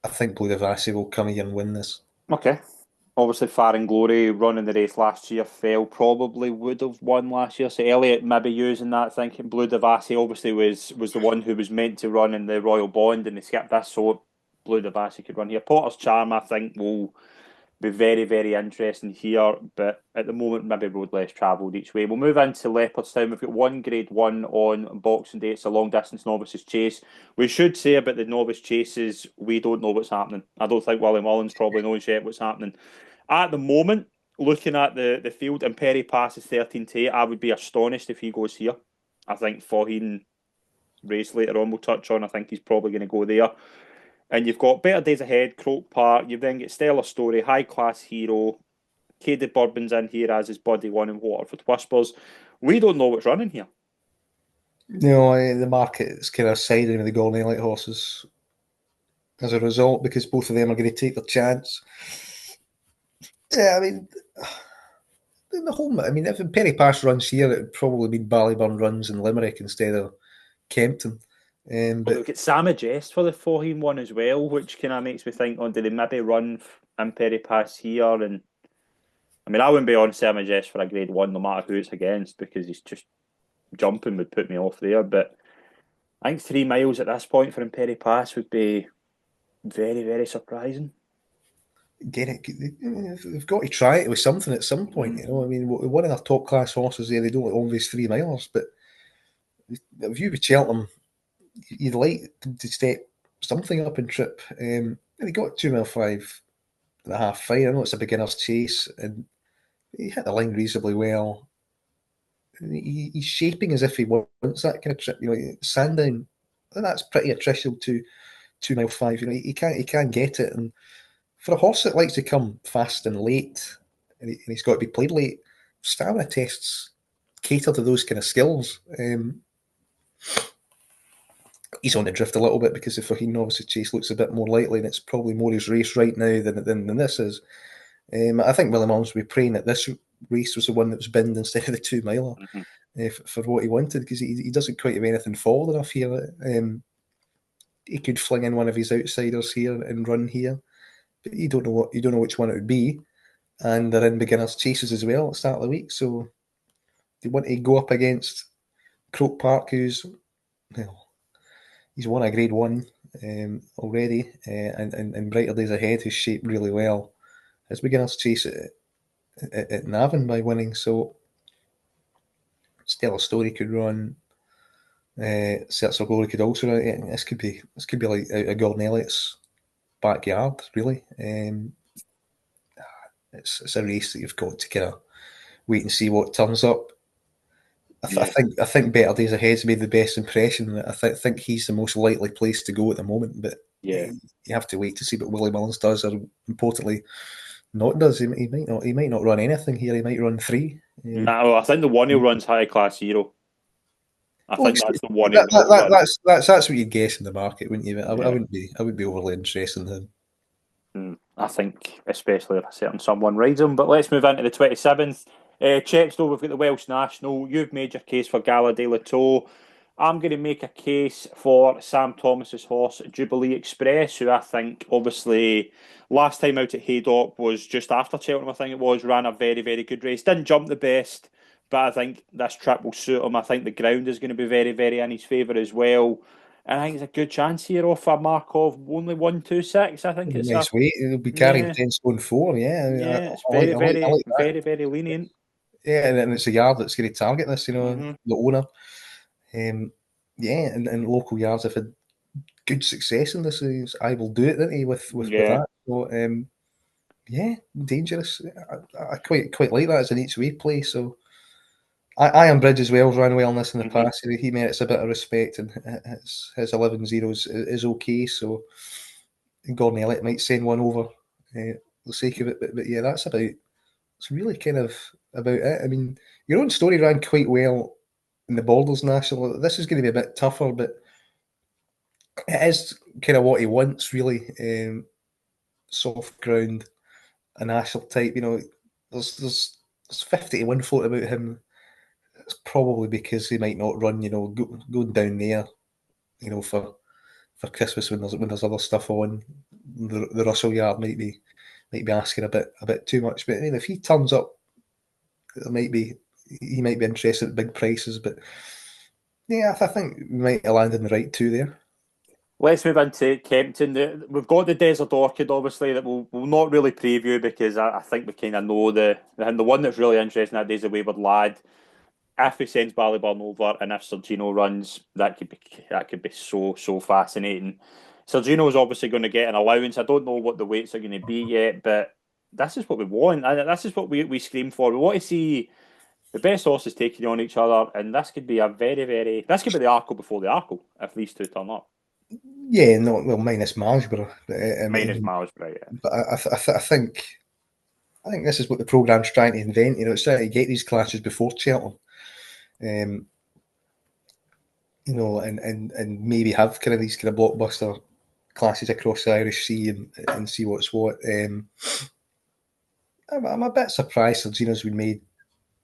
Blue Devassi will come here and win this. Okay. Obviously, Far and Glory running the race last year fell. Probably would have won last year. So Elliott maybe using that, thinking Blue Devassi obviously was the one who was meant to run in the Royal Bond, and they skipped this, so Blue Devassi could run here. Potter's Charm, I think, will be very, very interesting here, but at the moment, maybe Road Less Travelled each way. We'll move into Leopardstown. We've got one Grade 1 on Boxing Day. It's a long-distance novices chase. We should say about the novice chases, we don't know what's happening. I don't think Willie Mullins probably knows yet what's happening. At the moment, looking at the field, and Perry passes 13-8, I would be astonished if he goes here. I think Faugheen race later on we'll touch on. I think he's probably going to go there. And you've got Better Days Ahead, Croke Park. You then get Stellar Story, High Class Hero. Cady Bourbon's in here as his buddy one in Waterford Whispers. We don't know what's running here. No, the market is kind of siding with the Golden Elite horses as a result, because both of them are going to take their chance. Yeah, I mean, if Perry Pass runs here, it would probably be Ballyburn runs in Limerick instead of Kempton. Well, But they've got Sama Jest for the 14 one as well, which kind of makes me think, oh, do they maybe run Imperi Pass here? And I mean, I wouldn't be on Sama Jest for a grade one, no matter who it's against, because he's just jumping would put me off there. But I think 3 miles at this point for Imperi Pass would be very, very surprising. again, they've got to try it with something at some point. I mean, one of their top class horses there, they don't always 3 miles, but if you with Cheltenham, you'd like to step something up in trip. He got 2 mile 5.5 fine. I know it's a beginner's chase, and he hit the line reasonably well. He's shaping as if he wants that kind of trip. Sandown, that's pretty attritional to 2 mile 5. He can get it, and for a horse that likes to come fast and late, and he's got to be played late, stamina tests cater to those kind of skills. He's on the drift a little bit because the Faheen Novice chase looks a bit more likely, and it's probably more his race right now than this is. I think William Arms will be praying that this race was the one that was binned instead of the 2 miler Mm-hmm. for what he wanted, because he doesn't quite have anything forward enough here. He could fling in one of his outsiders here and run here, but you don't know which one it would be. And they're in beginners chases as well at the start of the week, so they want to go up against Croke Park, who's, well, he's won a grade one already, and Brighter Days Ahead, who's shaped really well. His beginners chase at Navan by winning, so Stellar Story could run. Search for Glory could also run. This could be like out of Gordon Elliott's backyard, really. It's a race that you've got to kind of wait and see what turns up. Yeah, I think Better Days Ahead's made the best impression. I think he's the most likely place to go at the moment, but yeah. you have to wait to see what Willie Mullins does, or importantly, not does. He might not run anything here. He might run three. No, I think the one he runs high class hero. I Well, think that's the one that, he'll run. that's what you'd guess in the market, wouldn't you? I Yeah. wouldn't be overly interested in him. I think, especially if a certain someone rides him. But let's move into the 27th. Chepstow, we've got the Welsh National. You've made your case for Gala de la Tour. I'm going to make a case for Sam Thomas's horse, Jubilee Express, who I think, obviously, last time out at Haydock was just after Cheltenham, I think it was, ran a very, very good race. Didn't jump the best, but I think this trip will suit him. I think the ground is going to be very, very in his favour as well. And I think it's a good chance here off a mark of only 126. I think it's a Nice weight. He'll be carrying yeah, 10 stone 4. Yeah, I mean, yeah. It's like very, I very, like that. very, very lenient. Yeah, and it's a yard that's going to target this. Hmm. The owner. Yeah, and local yards have had good success in this. I will do it, didn't he? With Yeah. that. So yeah, dangerous. I quite like that as an each way play. So Iron Bridge as well ran well in this in the Hmm. past. He merits a bit of respect, and his 11-0 is okay. So Gordon Elliott might send one over the sake of it, but yeah, it's really kind of about it. I mean, your own story ran quite well in the Borders National. This is going to be a bit tougher, but it is kind of what he wants, really. Soft ground, a national type. There's 50 to 1 float about him. It's probably because he might not run. Going down there. For Christmas when there's other stuff on, the Russell Yard might be asking a bit too much. But I mean, if he turns up, he might be interested at big prices. But yeah, I think we might have landed in the right two there. Let's move into Kempton. We've got the Desert Orchid, obviously, that we'll not really preview because I think we kind of know the one that's really interesting that day is the Wayward Lad. If he sends Ballyburn over and if Sergino runs, that could be so fascinating. Sergino's obviously going to get an allowance. I don't know what the weights are going to be yet, but this is what we want. This is what we scream for. We want to see the best horses taking on each other, and this could be a very, very this could be the Arkle before the Arkle if these two turn up. Yeah, no, well, minus Marlborough. I Minus mean, miles, right? Yeah. but I think this is what the programme's trying to invent. It's trying to get these clashes before Cheltenham. Um, and maybe have kind of these kind of blockbuster classes across the Irish Sea and see what's what. I'm a bit surprised Sergino's been made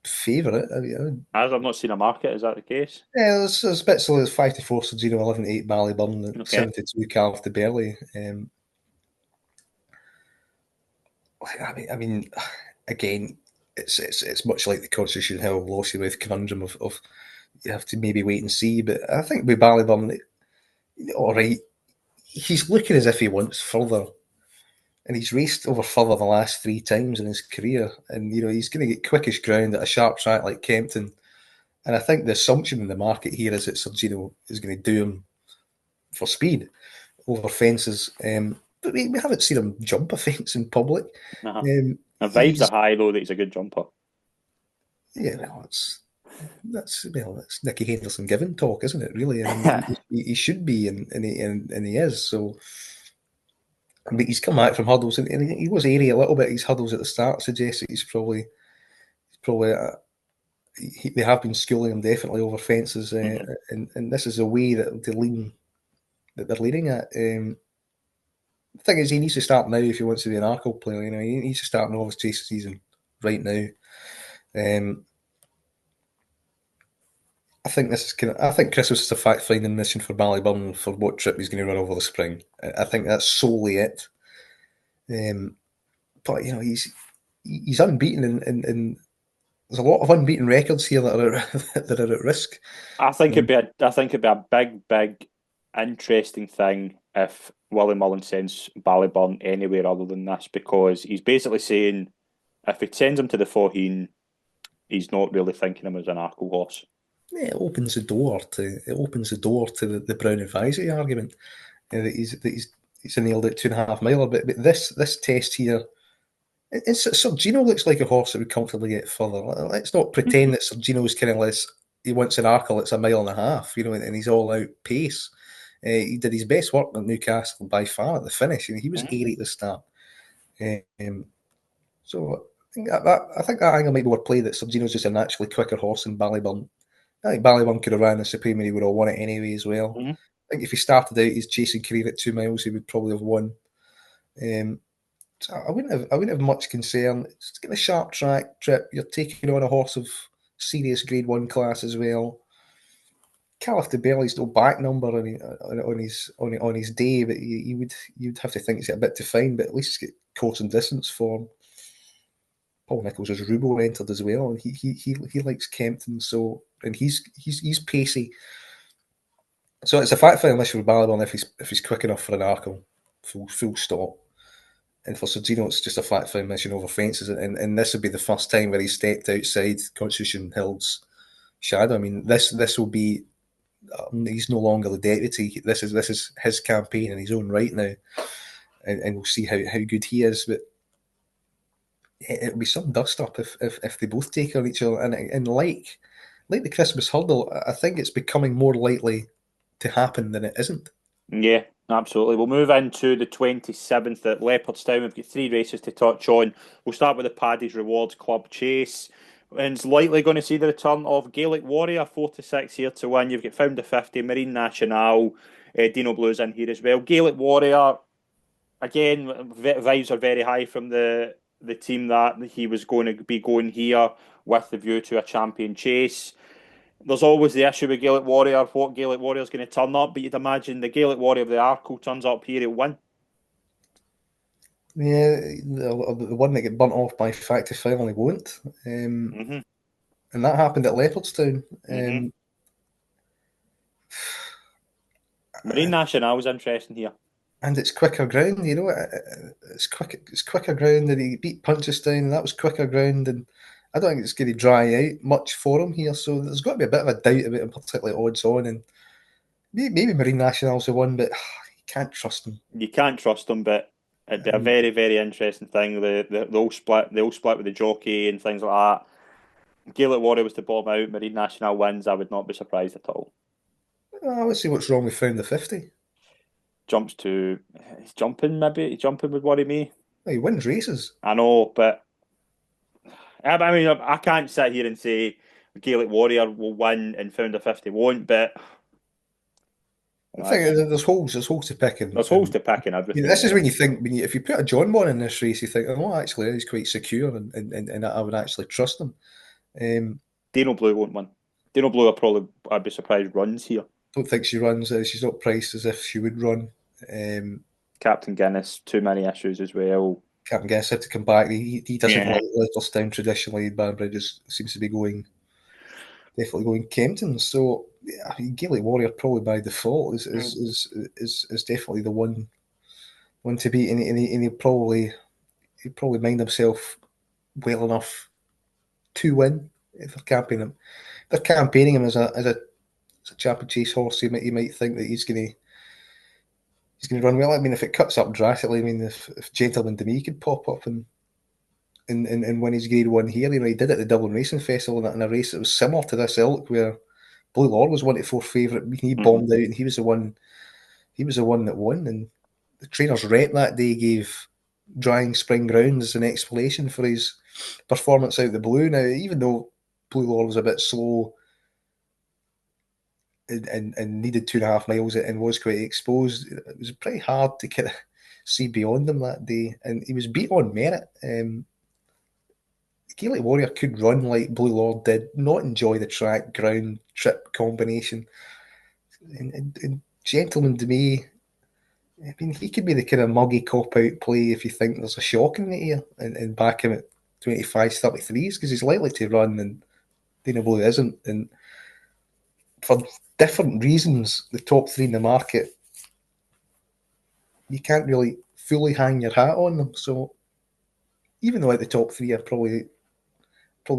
favourite. I mean, As I've not seen a market, is that the case? yeah, there's bits of 5-4 Sub-Zero, 11-8 Ballyburn, Okay. 7-2 Calf de Burley. I mean, again, it's much like the Constitution Hill Lossy with conundrum of you have to maybe wait and see. But I think with Ballyburn, all right, he's looking as if he wants further, and he's raced over further the last three times in his career, and he's going to get quickest ground at a sharp track like Kempton. And I think the assumption in the market here is that Sergino is going to do him for speed over fences. But we haven't seen him jump a fence in public. Uh-huh. The vibes are He's high though that he's a good jumper. Yeah, well, that's Nicky Henderson given talk, isn't it? Really, I mean, he should be, and he is. So, I mean, he's come back from hurdles, and he was airy a little bit. His hurdles at the start suggest that he's probably they have been schooling him definitely over fences, Mhm. and this is a way that they're leaning at. The thing is, he needs to start now if he wants to be an Arkle player. He needs to start an Novice Chase season right now. Um, I think Christmas is a fact finding mission for Ballyburn for what trip he's going to run over the spring. I think that's solely it. Um, but he's unbeaten, and there's a lot of unbeaten records here that are that are at risk. I think it'd be a big, big, interesting thing if Willie Mullin sends Ballyburn anywhere other than this, because he's basically saying if he sends him to the 14, he's not really thinking him as an Arkle horse. Yeah, it opens the door to the Brown advisory argument that he's a nailed out 2.5 miler. But this test here, Sergino looks like a horse that would comfortably get further. Let's not pretend that Sergino's kind of less. He wants an Arkle, it's a mile and a half, and he's all out pace. He did his best work at Newcastle by far at the finish. He was Mhm. airy at the start. Um, so I think that angle might be more play that Sergino's just a naturally quicker horse than Ballyburn. I think Ballyburn could have ran the Supreme and he would have won it anyway as well. Mhm. I think if he started out his chasing career at 2 miles, he would probably have won. Um, so I wouldn't have much concern. It's getting a sharp track trip. You're taking on a horse of serious Grade One class as well. Caliph de Belly's no back number on his day, but you'd have to think he's got a bit to find. But at least he's got course and distance form. Paul Nicholls has Rubo entered as well, and he likes Kempton, and he's pacey. So it's a fact finding issue with Balaban if he's quick enough for an Arkle, full stop. And for Sergino, it's just a fact finding mission over fences, and this would be the first time where he stepped outside Constitution Hill's shadow. I mean, this will be he's no longer the deputy. This is his campaign in his own right now, and we'll see how good he is. But it'll be some dust up if they both take on each other. And like the Christmas hurdle, I think it's becoming more likely to happen than it isn't. Yeah, absolutely. We'll move into the 27th at Leopardstown. We've got three races to touch on. We'll start with the Paddy's Rewards Club Chase. And it's likely going to see the return of Gaelic Warrior, 4-6 here to win. You've got Founder 50, Marine National, Dino Blues in here as well. Gaelic Warrior, again, vibes are very high from the team that he was going to be going here with the view to a champion chase. There's always the issue with Gaelic Warrior, what Gaelic Warrior is going to turn up, but you'd imagine the Gaelic Warrior of the Arkle turns up here, he'll win. Yeah, the one that get burnt off by fact of finally won't. Hmm. And that happened at Leopardstown. Hmm. Um, Marine National was interesting here. and it's quicker ground, it's quicker ground, and he beat Punchestown, and that was quicker ground, and I don't think it's going to dry out much for him here. So there's got to be a bit of a doubt about him, particularly odds on, and maybe Marine National's the one, but you can't trust him. You can't trust them, but it'd be I a mean, very, very interesting thing. They'll split with the jockey and things like that. Gaelic Warrior was to bomb out, Marine National wins, I would not be surprised at all. let's see what's wrong with Found the 50. He's jumping maybe, jumping would worry me. Well, he wins races. I know, but I mean, I can't sit here and say Gaelic Warrior will win and Founder 50 won't, but I I think there's holes to pick, there's holes and to pick in everything. this is Yeah. when you think if you put a John Bon in this race, you think, oh, actually, he's quite secure, and I would actually trust him. Dino Blue won't win. Dino Blue, I'd be surprised, runs here. Don't think she runs. She's not priced as if she would run. Captain Guinness, too many issues as well. Captain Guess had to come back. He doesn't Yeah. like Littlestown traditionally. Banbridge seems to be definitely going Kempton. So yeah, I mean, Gaelic Warrior probably by default is definitely the one to beat, and he'll probably mind himself well enough to win if they're campaigning him. If they're campaigning him as a champion chase horse, you might think that he's going to run well. I mean, if it cuts up drastically, I mean, if Gentleman to Me could pop up and win his Grade One here, he did it at the Dublin Racing Festival in a race that was similar to this ilk, where Blue Lord was 1-4 favourite. He bombed out, and he was the one. He was the one that won. And the trainer's rep that day gave Drying Spring Grounds as an explanation for his performance out the blue. Now, even though Blue Lord was a bit slow and needed 2.5 miles and was quite exposed, it was pretty hard to kind of see beyond him that day. And he was beat on merit. Gaelic Warrior could run like Blue Lord did, not enjoy the track ground trip combination. And Gentleman to Me, I mean, he could be the kind of muggy cop out play if you think there's a shock in the air and back him at 25s, 33s, because he's likely to run and Dana Blue isn't. And for different reasons, the top three in the market, you can't really fully hang your hat on them. So even though at the top three are probably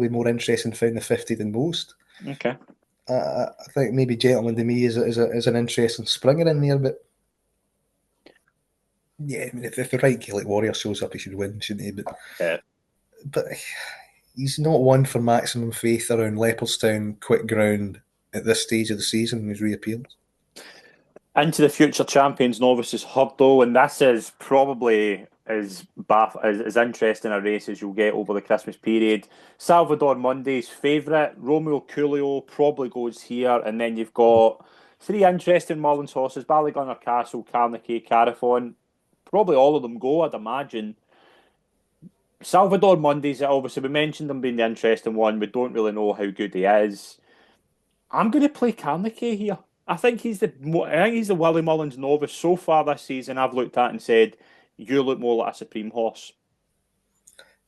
more interesting found the 50 than most, Okay. I think maybe Gentleman to Me is an interesting springer in there, but yeah, I mean, if the right Gaelic Warrior shows up, he should win, shouldn't he? But he's not one for maximum faith around Leopardstown, quick ground at this stage of the season when he's reappeared. Into the future champions novices hurdle, and this is probably as interesting a race as you'll get over the Christmas period. Salvador Mundi's favourite, Romeo Coolio, probably goes here, and then you've got three interesting Mullins horses: Ballygunner Castle, Carnaby, Carathon. Probably all of them go, I'd imagine. Salvador Mundi's, obviously we mentioned him being the interesting one. We don't really know how good he is. I'm going to play Carnaby here. I think he's the Willie Mullins novice so far this season. I've looked at and said, you look more like a supreme horse.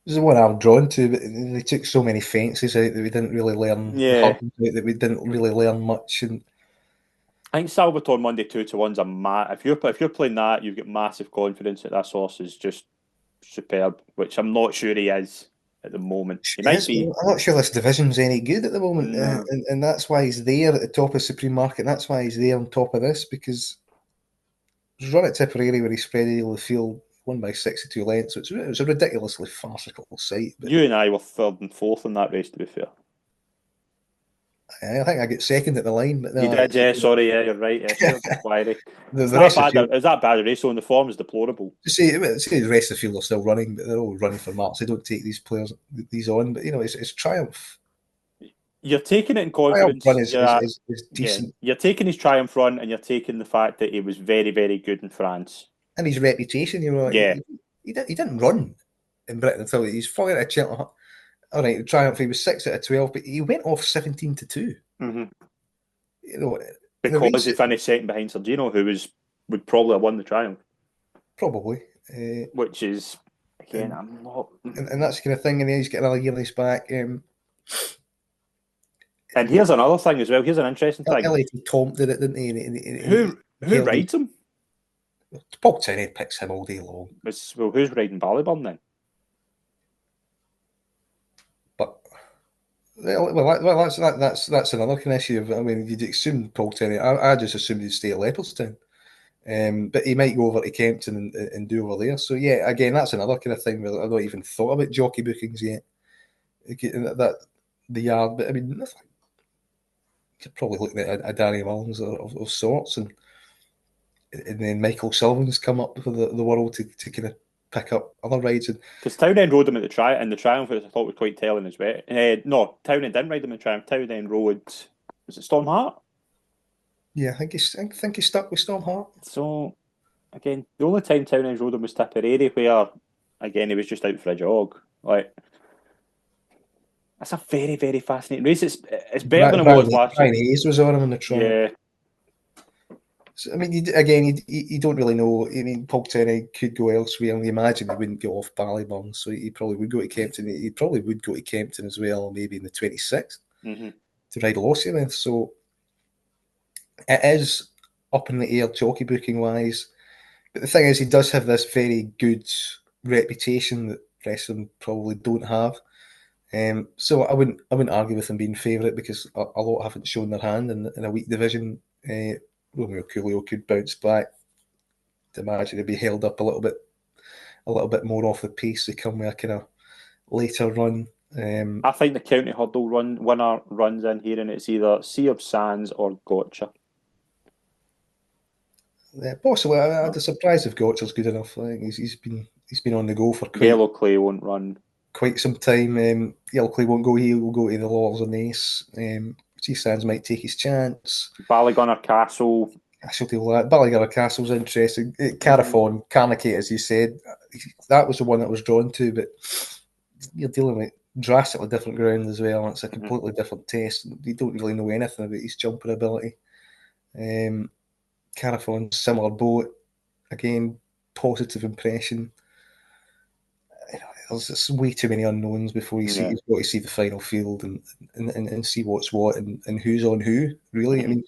This is the one I'm drawn to, but they took so many fences out that we didn't really learn the Yeah, hurdles out that we didn't really learn much. And I think Salvatore Monday 2-1's a if you're playing that, you've got massive confidence that this horse is just superb, which I'm not sure he is at the moment. He might be. I'm not sure this division's any good at the moment, No. and that's why he's there at the top of Supreme Market. And that's why he's there on top of this, because he's run at Tipperary where he spread the field, won by 62 lengths, which it was a ridiculously farcical sight. But You and I were third and fourth in that race, to be fair. I think I get second at the line, but You no, did, yeah. Sorry, yeah, you're right. Yeah, sure, the rest of the field. Is that bad a race? So, the form is deplorable. See, the rest of the field are still running, but they're all running for marks. They don't take these on. But it's Triumph. You're taking it in Triumph confidence. run is Yeah, decent, you're taking his triumph run, and you're taking the fact that he was very, very good in France. and his reputation. Yeah, He didn't run in Britain until he's falling out of Cheltenham. All right, Triumph. He was 6 out of 12, but he went off 17-2. mm-hmm. You know, in the Because race he finished second behind Sergino, who would probably have won the triumph. probably. Which is again, And, I'm not. and that's the kind of thing. And he's getting another year on his back. And here's another thing as well. Here's an interesting thing. LAT Tom did it, didn't he? Who rides him? Paul Tenney picks him all day long. Well, who's riding Ballyburn then? But that's another kind of issue. I mean, you'd assume Paul Tenney. I just assumed he'd stay at Leopardstown, but he might go over to Kempton and do over there. So yeah, again, that's another kind of thing where I've not even thought about jockey bookings yet. That the yard, but I mean, you're probably looking at a Danny Mullins of sorts, and then Michael Sullivan's come up for the world to kind of pick up other rides. Because Townend rode him at the Triumph, which I thought was quite telling as well. No, Townend didn't ride him in the Triumph. Townend rode, was it Storm Heart? Yeah, I think he's stuck with Storm Heart. So again, the only time Townend rode him was Tipperary, where again he was just out for a jog. Like, That's a very, very fascinating race. It's better than it was last year. Brian Hayes was on him in the trial. Yeah. So, I mean, you don't really know. I mean, Pogtenny could go elsewhere, and you imagine he wouldn't get off Ballyburn, so he probably would go to Kempton. He probably would go to Kempton as well, maybe in the 26th to ride Lossiemouth. So it is up in the air jockey booking wise. But the thing is, he does have this very good reputation that the rest of them probably don't have. So I wouldn't argue with him being favourite because a lot haven't shown their hand in a weak division. Romeo Coolio could bounce back. To imagine he'd be held up a little bit more off the pace to come with a kind of later run. I think the county hurdle winner runs in here, and it's either Sea of Sands or Gotcha. Possibly, I'd be surprised if Gotcher's good enough. I think he's been on the go for Yellow Clay won't run. Quite some time. Yellow Clay won't go. He will go to the Lords and Ace. Sea Sands might take his chance. Ballygunner Castle. I should do that. Ballygunner Castle's interesting. Carafon, Carnacy, as you said, that was the one that I was drawn to, but you're dealing with drastically different ground as well. It's a completely different test. You don't really know anything about his jumping ability. Carafon, similar boat. Again, positive impression. There's just way too many unknowns before you've got to see the final field and see what's what and who's on who, really. I mean,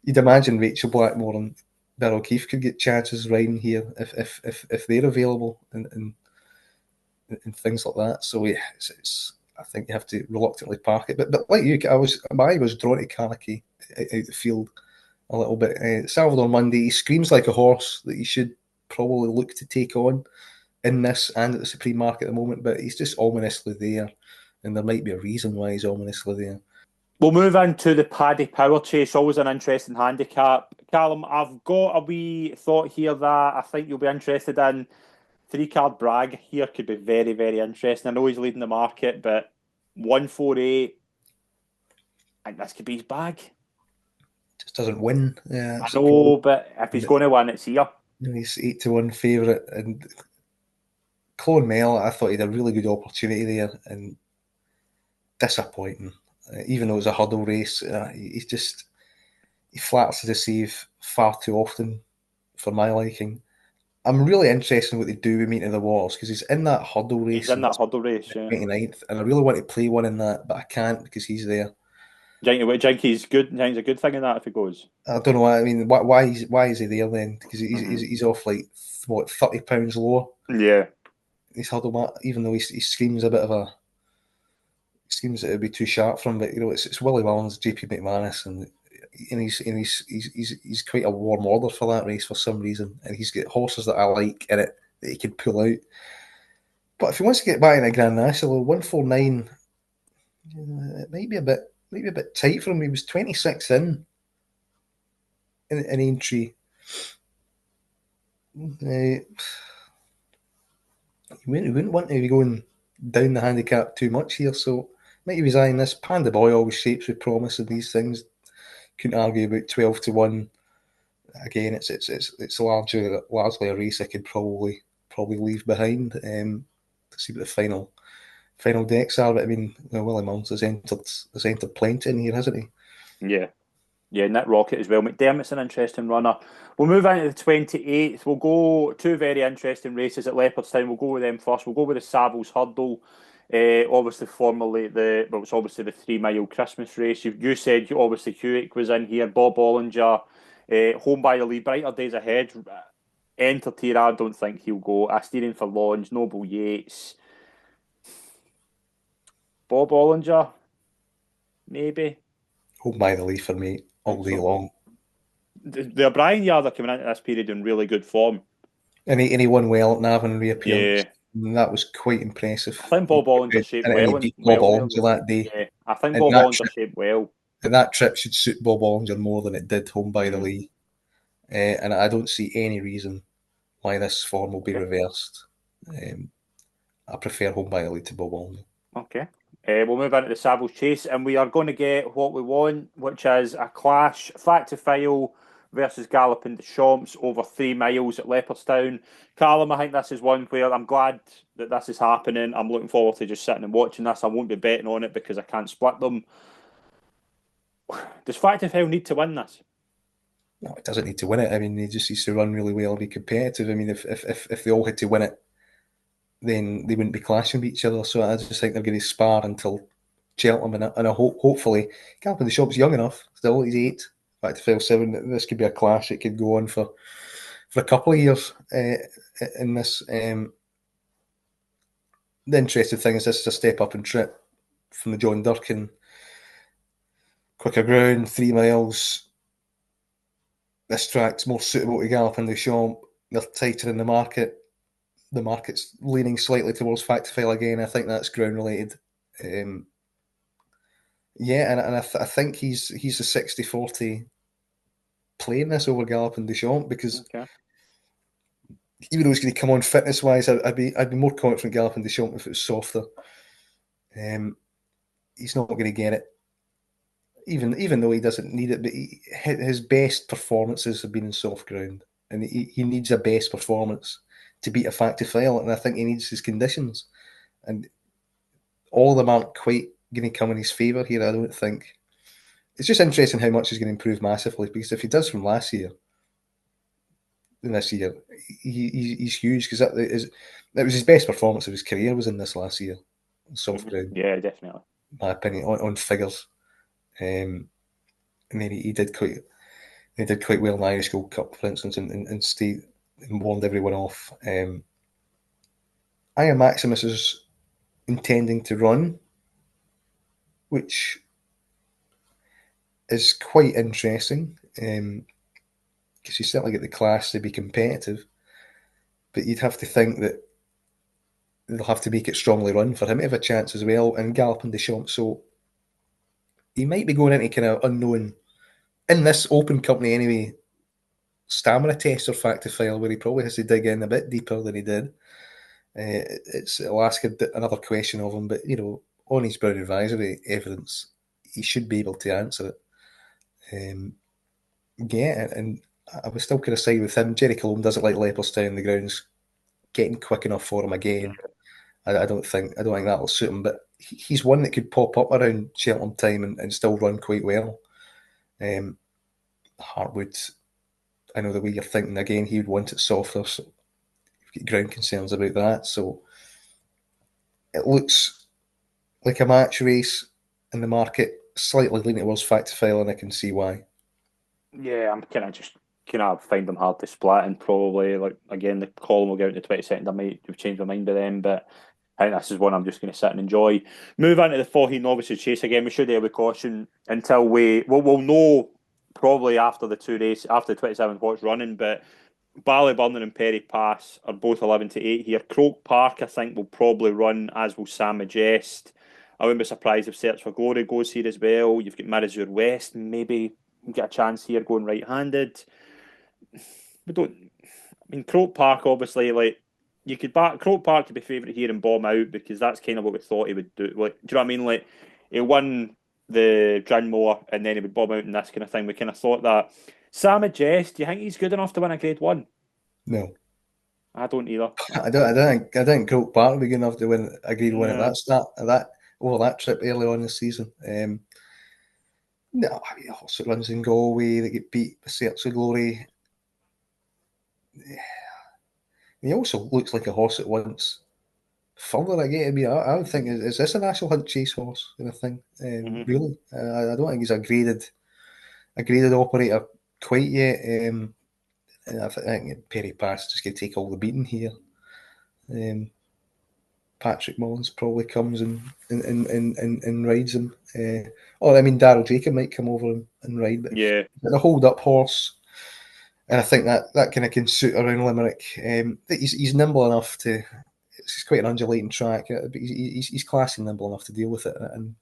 you'd imagine Rachel Blackmore and Beryl O'Keefe could get chances riding here if they're available and things like that. So yeah, I think you have to reluctantly park it. But like you, I was drawn to Carnacy out the field a little bit. Salvador Mundy, he screams like a horse that you should probably look to take on in this and at the Supreme Market at the moment, but he's just ominously there, and there might be a reason why he's ominously there. We'll move into the Paddy Power Chase, always an interesting handicap. Calum, I've got a wee thought here that I think you'll be interested in. 3-card Bragg here could be very, very interesting. I know he's leading the market, but 148, I think this could be his bag. Just doesn't win. Yeah, I know, but if he's going to win, it's here. He's 8-1 favourite, and Clonmel, I thought he had a really good opportunity there, and disappointing. Even though it was a hurdle race, he flatters to deceive far too often for my liking. I'm really interested in what they do with Me to the Wars because he's in that hurdle race. He's in that hurdle race, yeah. 29th, and I really want to play one in that, but I can't because he's there. Do you think he's good? Do you think he's a good thing in that if he goes? I don't know. I mean, why is he there then? Because he's off like what, £30 lower. Yeah. He's hurdle mat, even though he screams a bit of a. Seems that it'd be too sharp for him, but it's Willie Mullins, JP McManus, and he's quite a warm order for that race for some reason, and he's got horses that I like in it that he can pull out. But if he wants to get back in a Grand National, 149, it might be a bit tight for him. He was 26 in entry. He wouldn't want to be going down the handicap too much here, so might be resigning this. Panda Boy always shapes with promise of these things. Couldn't argue about 12-1. Again, it's largely a race I could probably leave behind to see what the final decks are. But I mean, Willie Mullins has entered plenty in here, hasn't he? Yeah, Nick Rocket as well. McDermott's an interesting runner. We'll move into the 28th. We'll go two very interesting races at Leopardstown. We'll go with them first. We'll go with the Savills Hurdle. Obviously, formerly it's obviously the 3 Mile Christmas race. You said obviously Hewitt was in here. Bob Ollinger, Home by the Lee, Brighter Days Ahead. Entered here. I don't think he'll go. Asterion for Launch, Noble Yates, Bob Ollinger, maybe. Home by the Lee for me all day long. The O'Brien yard are coming into this period in really good form. And he won well at Navan reappearance. Yeah. And that was quite impressive. I think Bob Ollinger shaped well. And he beat Bob Ollinger that day. Yeah, I think Bob Ollinger shaped well. And that trip should suit Bob Ollinger more than it did Home by the Lee. And I don't see any reason why this form will be reversed. I prefer Home by the Lee to Bob Ollinger. Okay. We'll move into the Savills Chase, and we are going to get what we want, which is a clash, fact to file, versus Galloping Deschamps over 3 miles at Leopardstown. Calum, I think this is one where I'm glad that this is happening. I'm looking forward to just sitting and watching this. I won't be betting on it because I can't split them. Does Factor File need to win this? No, it doesn't need to win it. I mean, he just needs to run really well and be competitive. I mean, if they all had to win it, then they wouldn't be clashing with each other. So I just think they're going to spar until Cheltenham, and hopefully, Calvin the Shop's young enough. Still, he's 8. Back to file 7. This could be a clash. It could go on for a couple of years in this. The interesting thing is this is a step up in trip from the John Durkin. Quicker ground, 3 miles. This track's more suitable to Galloping Deschamps. They're tighter in the market. The market's leaning slightly towards Factifile again. I think that's ground related. Yeah, and I think he's a 60-40 playing this over Galloping Deschamps because Okay. even though he's going to come on fitness wise, I'd be more confident Galloping Deschamps if it was softer. He's not going to get it, even though he doesn't need it. But his best performances have been in soft ground, and he needs a best performance to beat a Factifile, and I think he needs his conditions, and all of them aren't quite going to come in his favour here. I don't think. It's just interesting how much he's going to improve massively because if he does from last year, then this year he's huge because that was his best performance of his career was in this last year, soft ground. Yeah, definitely. In my opinion, on figures, and then he did quite well in the Irish Gold Cup, for instance, and stayed and warned everyone off. I am Maximus is intending to run, which is quite interesting because you certainly get the class to be competitive, but you'd have to think that they'll have to make it strongly run for him to have a chance as well. And Galloping Deschamps, so he might be going into kind of unknown in this open company anyway. Stamina test or Factifile where he probably has to dig in a bit deeper than he did. It'll ask another question of him, but on his Brown Advisory evidence, he should be able to answer it. Yeah, and I was still kind of side with him. Jerry Calum doesn't like Leopardstown. The ground's getting quick enough for him again. I don't think that'll suit him. But he's one that could pop up around Cheltenham time and still run quite well. Hartwood, I know the way you're thinking again. He would want it softer. So you've got ground concerns about that. So it looks like a match race in the market, slightly leaning towards Factifile, and I can see why. Yeah, I'm kind of find them hard to split, and probably like again the column will go out to 22nd. I might have changed my mind by then, but I think this is one I'm just going to sit and enjoy. Move on to the 14 novices chase again. We should have with caution until we'll know probably after the 2 days after the 27th what's running, but Ballyburn and Perry Pass are both 11 to 8 here. Croke Park, I think, will probably run, as will Sam Majest. I wouldn't be surprised if Search for Glory goes here as well. You've got Mirazur West, maybe get a chance here going right handed. We don't. I mean, Croke Park, obviously, like you could back Croke Park to be favourite here and bomb out because that's kind of what we thought he would do. Like, do you know what I mean? Like, he won the Drinmore and then he would bomb out in this kind of thing. We kind of thought that. Sam Majest, do you think he's good enough to win a Grade One? No, I don't either. I think Croke Park will be good enough to win a Grade One at Yeah. that start that over that trip early on this season. No, I mean, horse that runs in Galway that get beat by Search of Glory. He also looks like a horse that wants further. I mean, I would think is this a National Hunt chase horse kind of thing? Mm-hmm. Really, I don't think he's a graded operator quite yet. And I think Perry Pass just going to take all the beating here. Patrick Mullins probably comes and rides him. Or I mean, Daryl Jacob might come over and ride, but Yeah. a hold up horse. And I think that kind of can suit around Limerick. He's nimble enough to. It's quite an undulating track, but he's classy and nimble enough to deal with it. And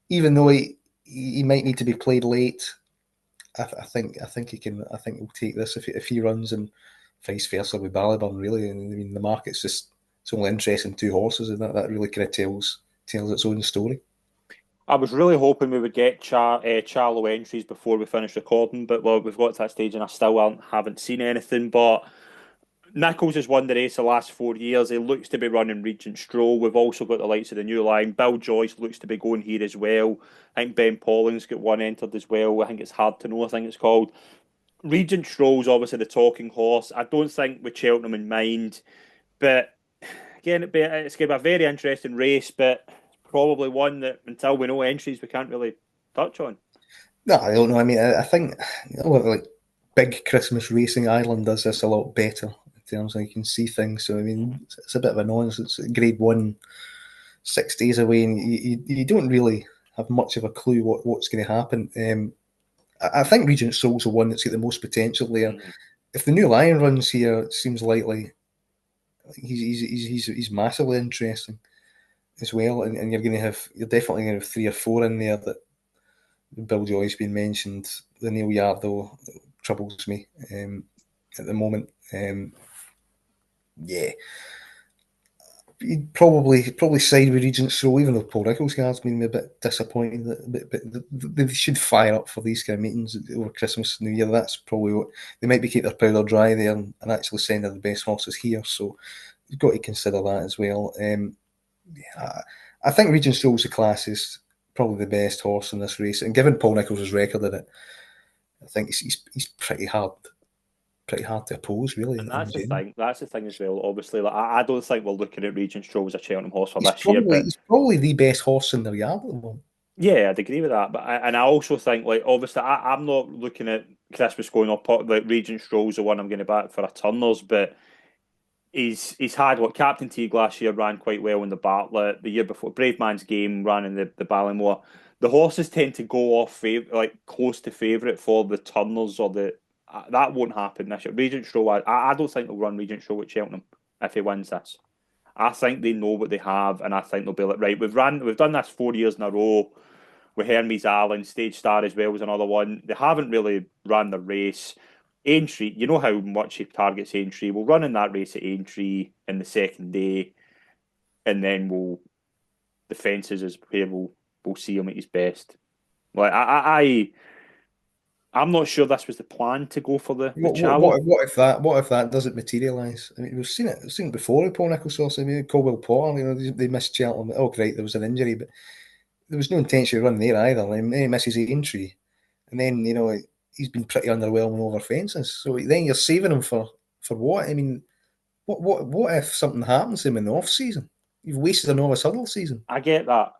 even though he might need to be played late, I think he can. I think he'll take this if he runs and vice versa with Ballyburn. Really, and I mean the market's just it's only interesting 2 horses, and that really kind of tells its own story. I was really hoping we would get Charlo entries before we finish recording, but well, we've got to that stage and I still haven't seen anything. But Nichols has won the race the last 4 years. He looks to be running Regent Stroll. We've also got the likes of the new line. Bill Joyce looks to be going here as well. I think Ben Pauling's got one entered as well. I think it's Hard to Know, I think it's called. Regent Stroll's obviously the talking horse. I don't think with Cheltenham in mind, but again, it's going to be a very interesting race, but probably one that until we know entries, we can't really touch on. No, I don't know. I mean, I think like big Christmas racing, Ireland does this a lot better in terms of you can see things. So I mean, it's a bit of a annoyance. It's Grade One, 6 days away, and you don't really have much of a clue what's going to happen. I think Regent Soul's the one that's got the most potential there. Mm-hmm. If the new Lion runs here, it seems likely. He's massively interesting as well, and you're definitely going to have three or four in there that Bill Joy's been mentioned. The Neil Yard though troubles me at the moment. Yeah, you'd probably side with Regent Stroll, even though Paul Nicholls has been a bit disappointing. But they should fire up for these kind of meetings over Christmas, New Year. That's probably what they might be keep their powder dry there and actually send the best horses here. So you've got to consider that as well. Yeah, I think Regent Stroll's the classist, probably the best horse in this race, and given Paul Nicholls' record in it, I think he's pretty hard to oppose, really. And In that's the general. thing. That's the thing as well. Obviously, like I don't think we're looking at Regent Stroll as a Cheltenham horse for this year, but He's probably the best horse in the yard at the moment. yeah, I'd agree with that. But and I also think, like, obviously, I'm not looking at Christmas going up. Like Regent Stroll's the one I'm going to back for a Turners, but he's had what Captain Teague last year ran quite well in the Bartlett. The year before, Brave Man's Game ran in the Ballymore. The horses tend to go off like close to favourite for the Turners or the that won't happen this year. Regent Stroll, I don't think they'll run Regent Stroll at Cheltenham if he wins this. I think they know what they have, and I think they'll be like, right, we've done this 4 years in a row with Hermes Allen, Stage Star as well was another one. They haven't really ran the race. Aintree, you know how much he targets Aintree. We'll run in that race at Aintree in the second day, and then the fences is where we'll see him at his best. Like I'm not sure this was the plan to go for the Challow. What if that doesn't materialise? I mean, we've seen it before with Paul Nicholls. I mean, Colwell Potter, they missed Cheltenham. Oh, great, there was an injury, but there was no intention to run there either. I mean, he misses the entry, and then he's been pretty underwhelming over fences. So then you're saving him for what? I mean, what if something happens to him in the off season? You've wasted a novice hurdle season. I get that.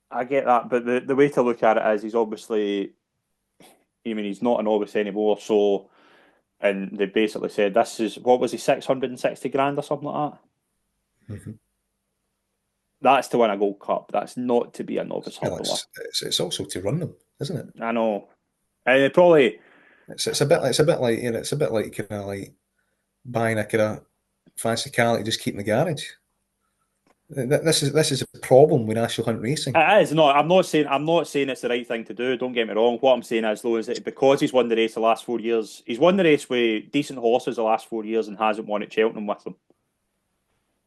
I get that, but the way to look at it is he's obviously, I mean, he's not an novice anymore. So, and they basically said this is what was he 660 grand or something like that. Mm-hmm. That's to win a Gold Cup. That's not to be a novice Well, hurdler. it's also to run them, isn't it? I know, and it probably It's a bit like it's a bit like kind of like buying a kind of fancy car to just keep in the garage. This is a problem with National Hunt Racing. it is. No, I'm not saying it's the right thing to do. Don't get me wrong. What I'm saying is though is that because he's won the race the last 4 years, he's won the race with decent horses the last 4 years and hasn't won at Cheltenham with them.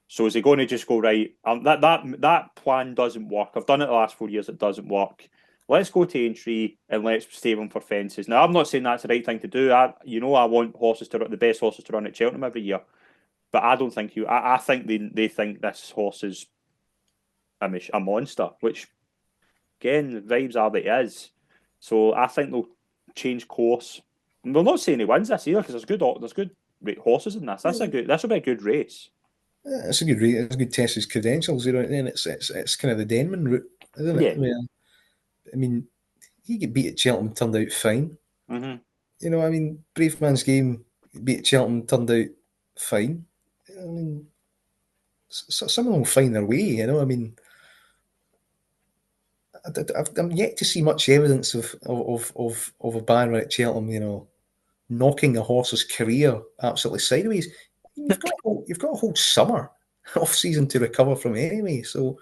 So is he going to just go right? That plan doesn't work. I've done it the last 4 years. It doesn't work. Let's go to Aintree and let's save him for fences. Now I'm not saying that's the right thing to do. I want horses to run the best horses to run at Cheltenham every year, but I don't think I think they think this horse is a monster, which again the vibes are that he is. So I think they'll change course. And we're not saying he wins this either because there's good horses in this. This will be a good race. Yeah, it's a good test his credentials. And it's kind of the Denman route, isn't it? Yeah. I mean, he get beat at Cheltenham, turned out fine. Mm-hmm. I mean, Brave Man's Game beat at Cheltenham, turned out fine. I mean, some of them will find their way. I mean, I'm yet to see much evidence of a Baron at Cheltenham, knocking a horse's career absolutely sideways. You've got a whole summer off season to recover from anyway. So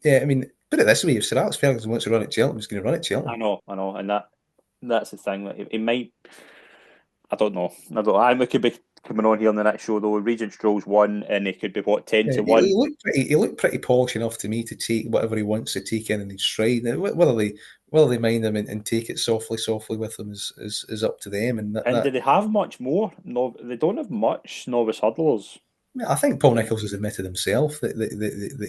yeah, I mean, put it this way: if Sir Alex Ferguson wants to run at Cheltenham, he's going to run at Cheltenham. I know, and that's the thing. That he might. I don't know. I think we could be coming on here on the next show, though. Regent Stroll's won, and he could be, what, 10 Yeah, to 1? he looked pretty polished enough to me to take whatever he wants to take in his stride. Now, whether they mind him and take it softly with them is up to them. And And do they have much more? No, they don't have much novice hurdlers. I think Paul Nicholls has admitted himself that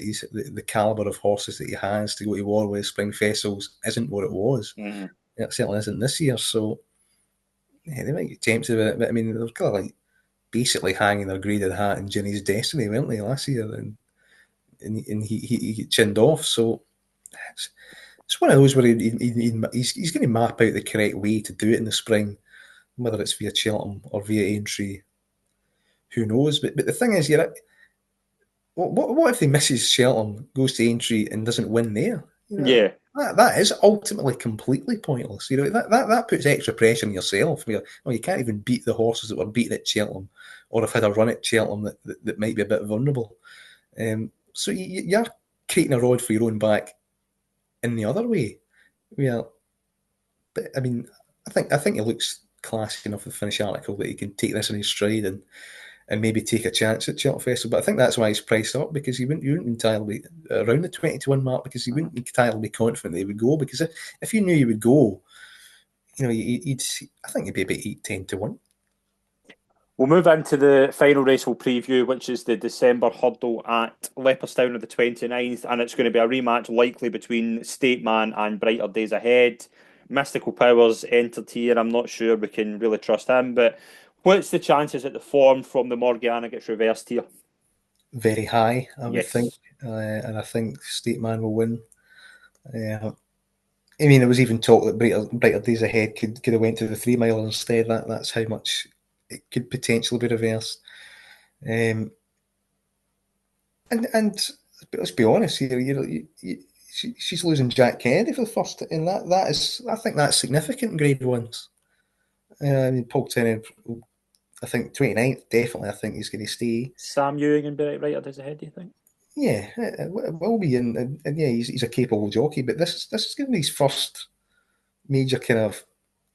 he's the calibre of horses that he has to go to war with Spring Festivals isn't what it was. Mm. It certainly isn't this year. So yeah, they might get tempted with it. But I mean, they're kind of like basically hanging their graded hat in Ginny's destiny, weren't they, last year? And he chinned off. So it's one of those where he's going to map out the correct way to do it in the spring, whether it's via Cheltenham or via Aintree. Who knows? But the thing is, what if he misses Cheltenham, goes to Aintree, and doesn't win there? Yeah. That is ultimately completely pointless. That puts extra pressure on yourself. You can't even beat the horses that were beaten at Cheltenham, or have had a run at Cheltenham that might be a bit vulnerable. So you're creating a rod for your own back in the other way. Yeah, but I mean, I think he looks classy enough with the Finnish article that he can take this in his stride and maybe take a chance at Cheltenham Festival. But I think that's why he's priced up, because you wouldn't entirely around the 20 to 1 mark, because you wouldn't entirely be confident that he would go. Because if you knew he would go, I think he'd be about 8-10 to 1. We'll move into the final race we'll preview, which is the December hurdle at Leopardstown on the 29th, and it's going to be a rematch likely between State Man and Brighter Days Ahead. Mystical Powers entered here. I'm not sure we can really trust him, but what's the chances that the form from the Morgiana gets reversed here? Very high, I would think, Yes. and I think State Man will win. I mean, there was even talk that Brighter Days Ahead could have went to the 3 mile instead. That's how much it could potentially be reversed. And let's be honest here. She's losing Jack Kennedy for the first, and that is, I think that's significant in Grade Ones. I mean, Paul Tennant, I think 29th, definitely. I think he's going to stay. Sam Ewing and Brighter Days Ahead, do you think? Yeah, it will be, and yeah, he's a capable jockey. But this is going to be his first major kind of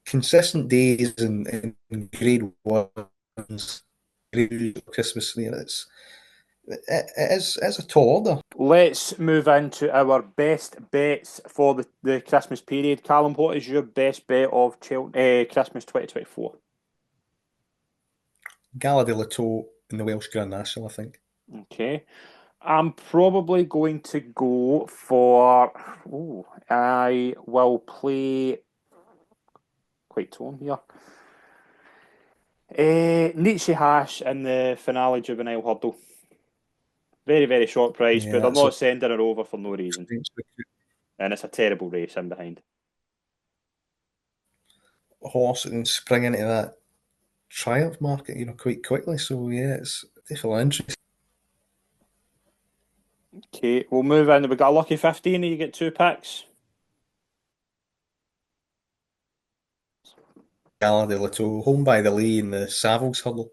consistent days in Grade Ones, Christmas. It's a tall order. Let's move into our best bets for the Christmas period. Calum, what is your best bet of Christmas 2024? Gala de Lato in the Welsh Grand National, I think. Okay. I'm probably going to go for. Oh, I will play. Quite torn here. Nietzsche Hash in the finale juvenile hurdle. Very, very short price, Yeah, but they're that's a not sending her over for no reason. And it's a terrible race in behind. horse and spring into that triumph market, quite quickly. So yeah, it's definitely interesting. Okay, we'll move in. We got a lucky 15, and you get 2 picks. Gala de Lato, home by the Lee in the Savills hurdle.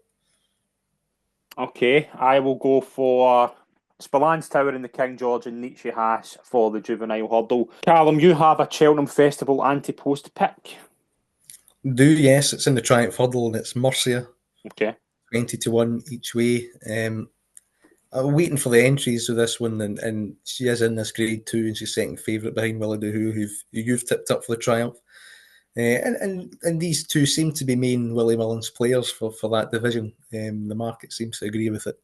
Okay, I will go for Spillane Tower in the King George and Nietzsche Hash for the juvenile hurdle. Callum, you have a Cheltenham Festival ante-post pick. Yes, it's in the Triumph hurdle and it's Murcia, Okay. 20 to 1 each way. I'm waiting for the entries of this one, and she is in this grade 2, and she's second favourite behind Willie Doohoo, who you've tipped up for the Triumph. And these two seem to be main Willie Mullins players for that division. The market seems to agree with it.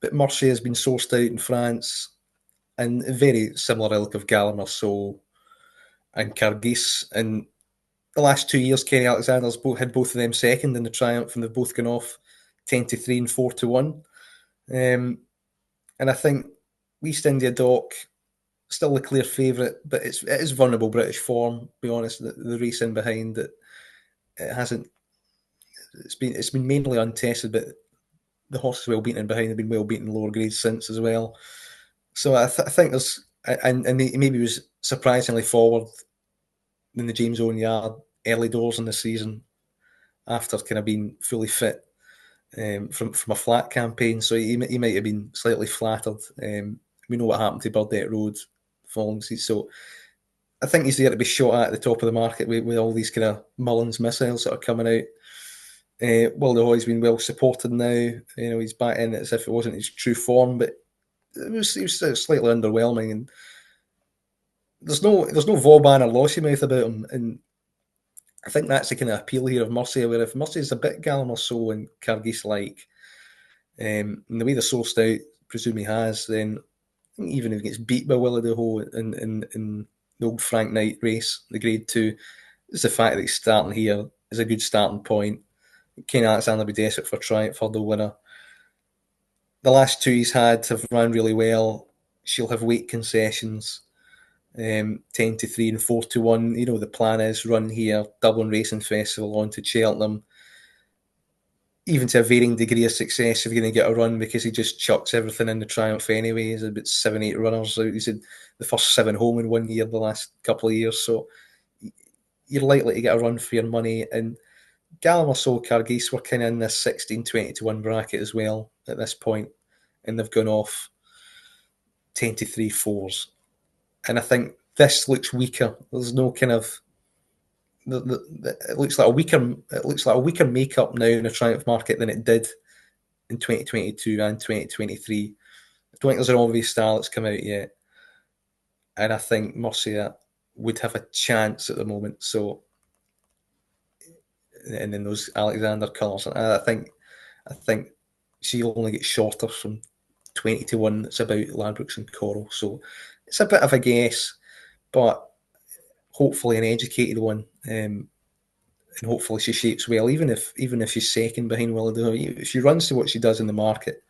But Murcia has been sourced out in France, and a very similar ilk of Gallagher Soul and Cargis. And the last 2 years, Kenny Alexander's had both of them second in the Triumph, and they've both gone off 10 to 3 and 4 to 1. And I think East India Dock still the clear favourite, but it is vulnerable British form. To be honest, the race in behind it hasn't. It's been mainly untested, but the horses well beaten in behind have been well beaten in lower grades since as well. So I think there's and maybe was surprisingly forward in the James Owen Yard early doors in the season after kind of being fully fit from a flat campaign. So he might have been slightly flattered. We know what happened to Burdett Road following season. So I think he's there to be shot at the top of the market with all these kind of Mullins missiles that are coming out. Wilder Hoy's been well supported now. He's back in as if it wasn't his true form, but he was slightly underwhelming. And there's no Vauban or Lossiemouth about him, and I think that's the kind of appeal here of Mercier. Where if Mercier's a bit Calum or so and Kyrgyz like, and the way they're sourced out, presume he has, then even if he gets beat by Willie de Ho in the old Frank Knight race, the Grade 2, it's the fact that he's starting here is a good starting point. Kane Alexander be desperate for triumph for the winner. The last two he's had have run really well. She'll have weight concessions, 10-3 and 4-1. The plan is run here, Dublin Racing Festival on to Cheltenham. Even to a varying degree of success, if you're going to get a run, because he just chucks everything in the Triumph anyway. He's about 7-8 runners out. He's had the first 7 home in 1 year the last couple of years. So you're likely to get a run for your money. And Calum or so Kyrgyz were kind of in this 16-20-1 bracket as well at this point, and they've gone off 10-3 fours. And I think this looks weaker. There's no kind of it looks like a weaker makeup now in the Triumph market than it did in 2022 and 2023. I don't think there's an obvious style that's come out yet, and I think Mercier would have a chance at the moment. So, and then those Alexander colours, I think she'll only get shorter from 20-1. It's about Ladbrokes and Coral, so it's a bit of a guess, but hopefully an educated one, and hopefully she shapes well. Even if she's second behind Willie, if she runs to what she does in the market,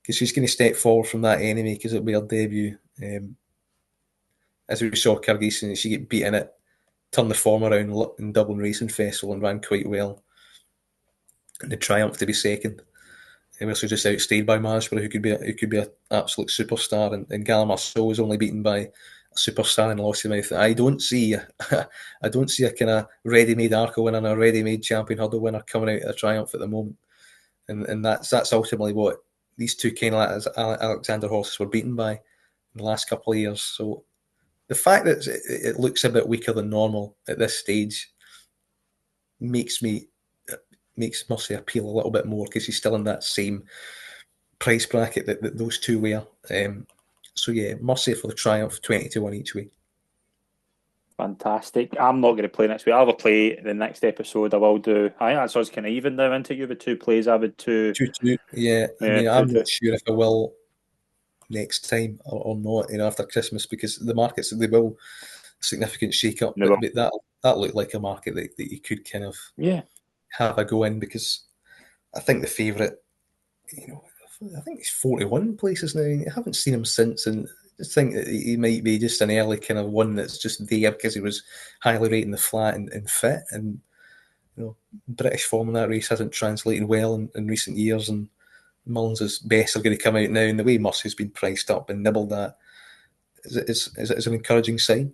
because she's going to step forward from that enemy, because it'll be her debut. As we saw Kyrgyz, she get beat in it, turned the form around in Dublin Racing Festival and ran quite well. And the Triumph to be second. He was just outstayed by Masborough, who could be an absolute superstar, and Calum Marceau was only beaten by a superstar in Lossiemouth. I don't see a kind of ready-made Arco winner and a ready-made champion hurdle winner coming out of the Triumph at the moment, and that's ultimately what these two Kane Alexander horses were beaten by in the last couple of years. So the fact that it looks a bit weaker than normal at this stage makes Mercier appeal a little bit more, because he's still in that same price bracket that those two were. So yeah, Mercier for the Triumph, 20-1 each way. Fantastic. I'm not going to play next week. I'll have a play the next episode. I will do. I think that's us kind of even now into you with 2 plays. I would 2-2. Yeah, I'm not sure if I will next time or not. After Christmas, because the markets, they will significant shake up. But that looked like a market that you could kind of have a go in, because I think the favourite, I think he's 41 places now. I haven't seen him since, and I just think that he might be just an early kind of one that's just there because he was highly rated the flat and fit. And British form in that race hasn't translated well in recent years, and Mullins' best are going to come out now, and the way Mercy's been priced up and nibbled at is an encouraging sign.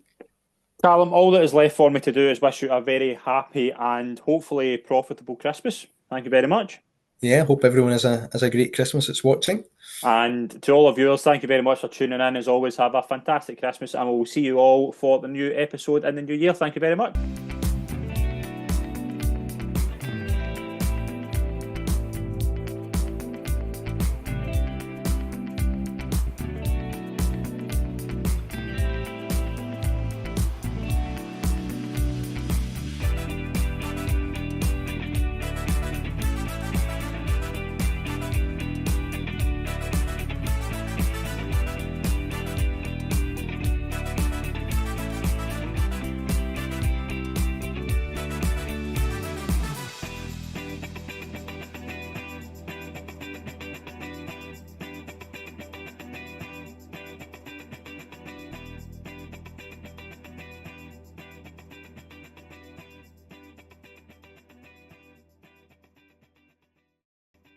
Calum, all that is left for me to do is wish you a very happy and hopefully profitable Christmas. Thank you very much. Yeah, hope everyone has a great Christmas that's watching. And to all of viewers, thank you very much for tuning in. As always, have a fantastic Christmas, and we'll see you all for the new episode in the new year. Thank you very much.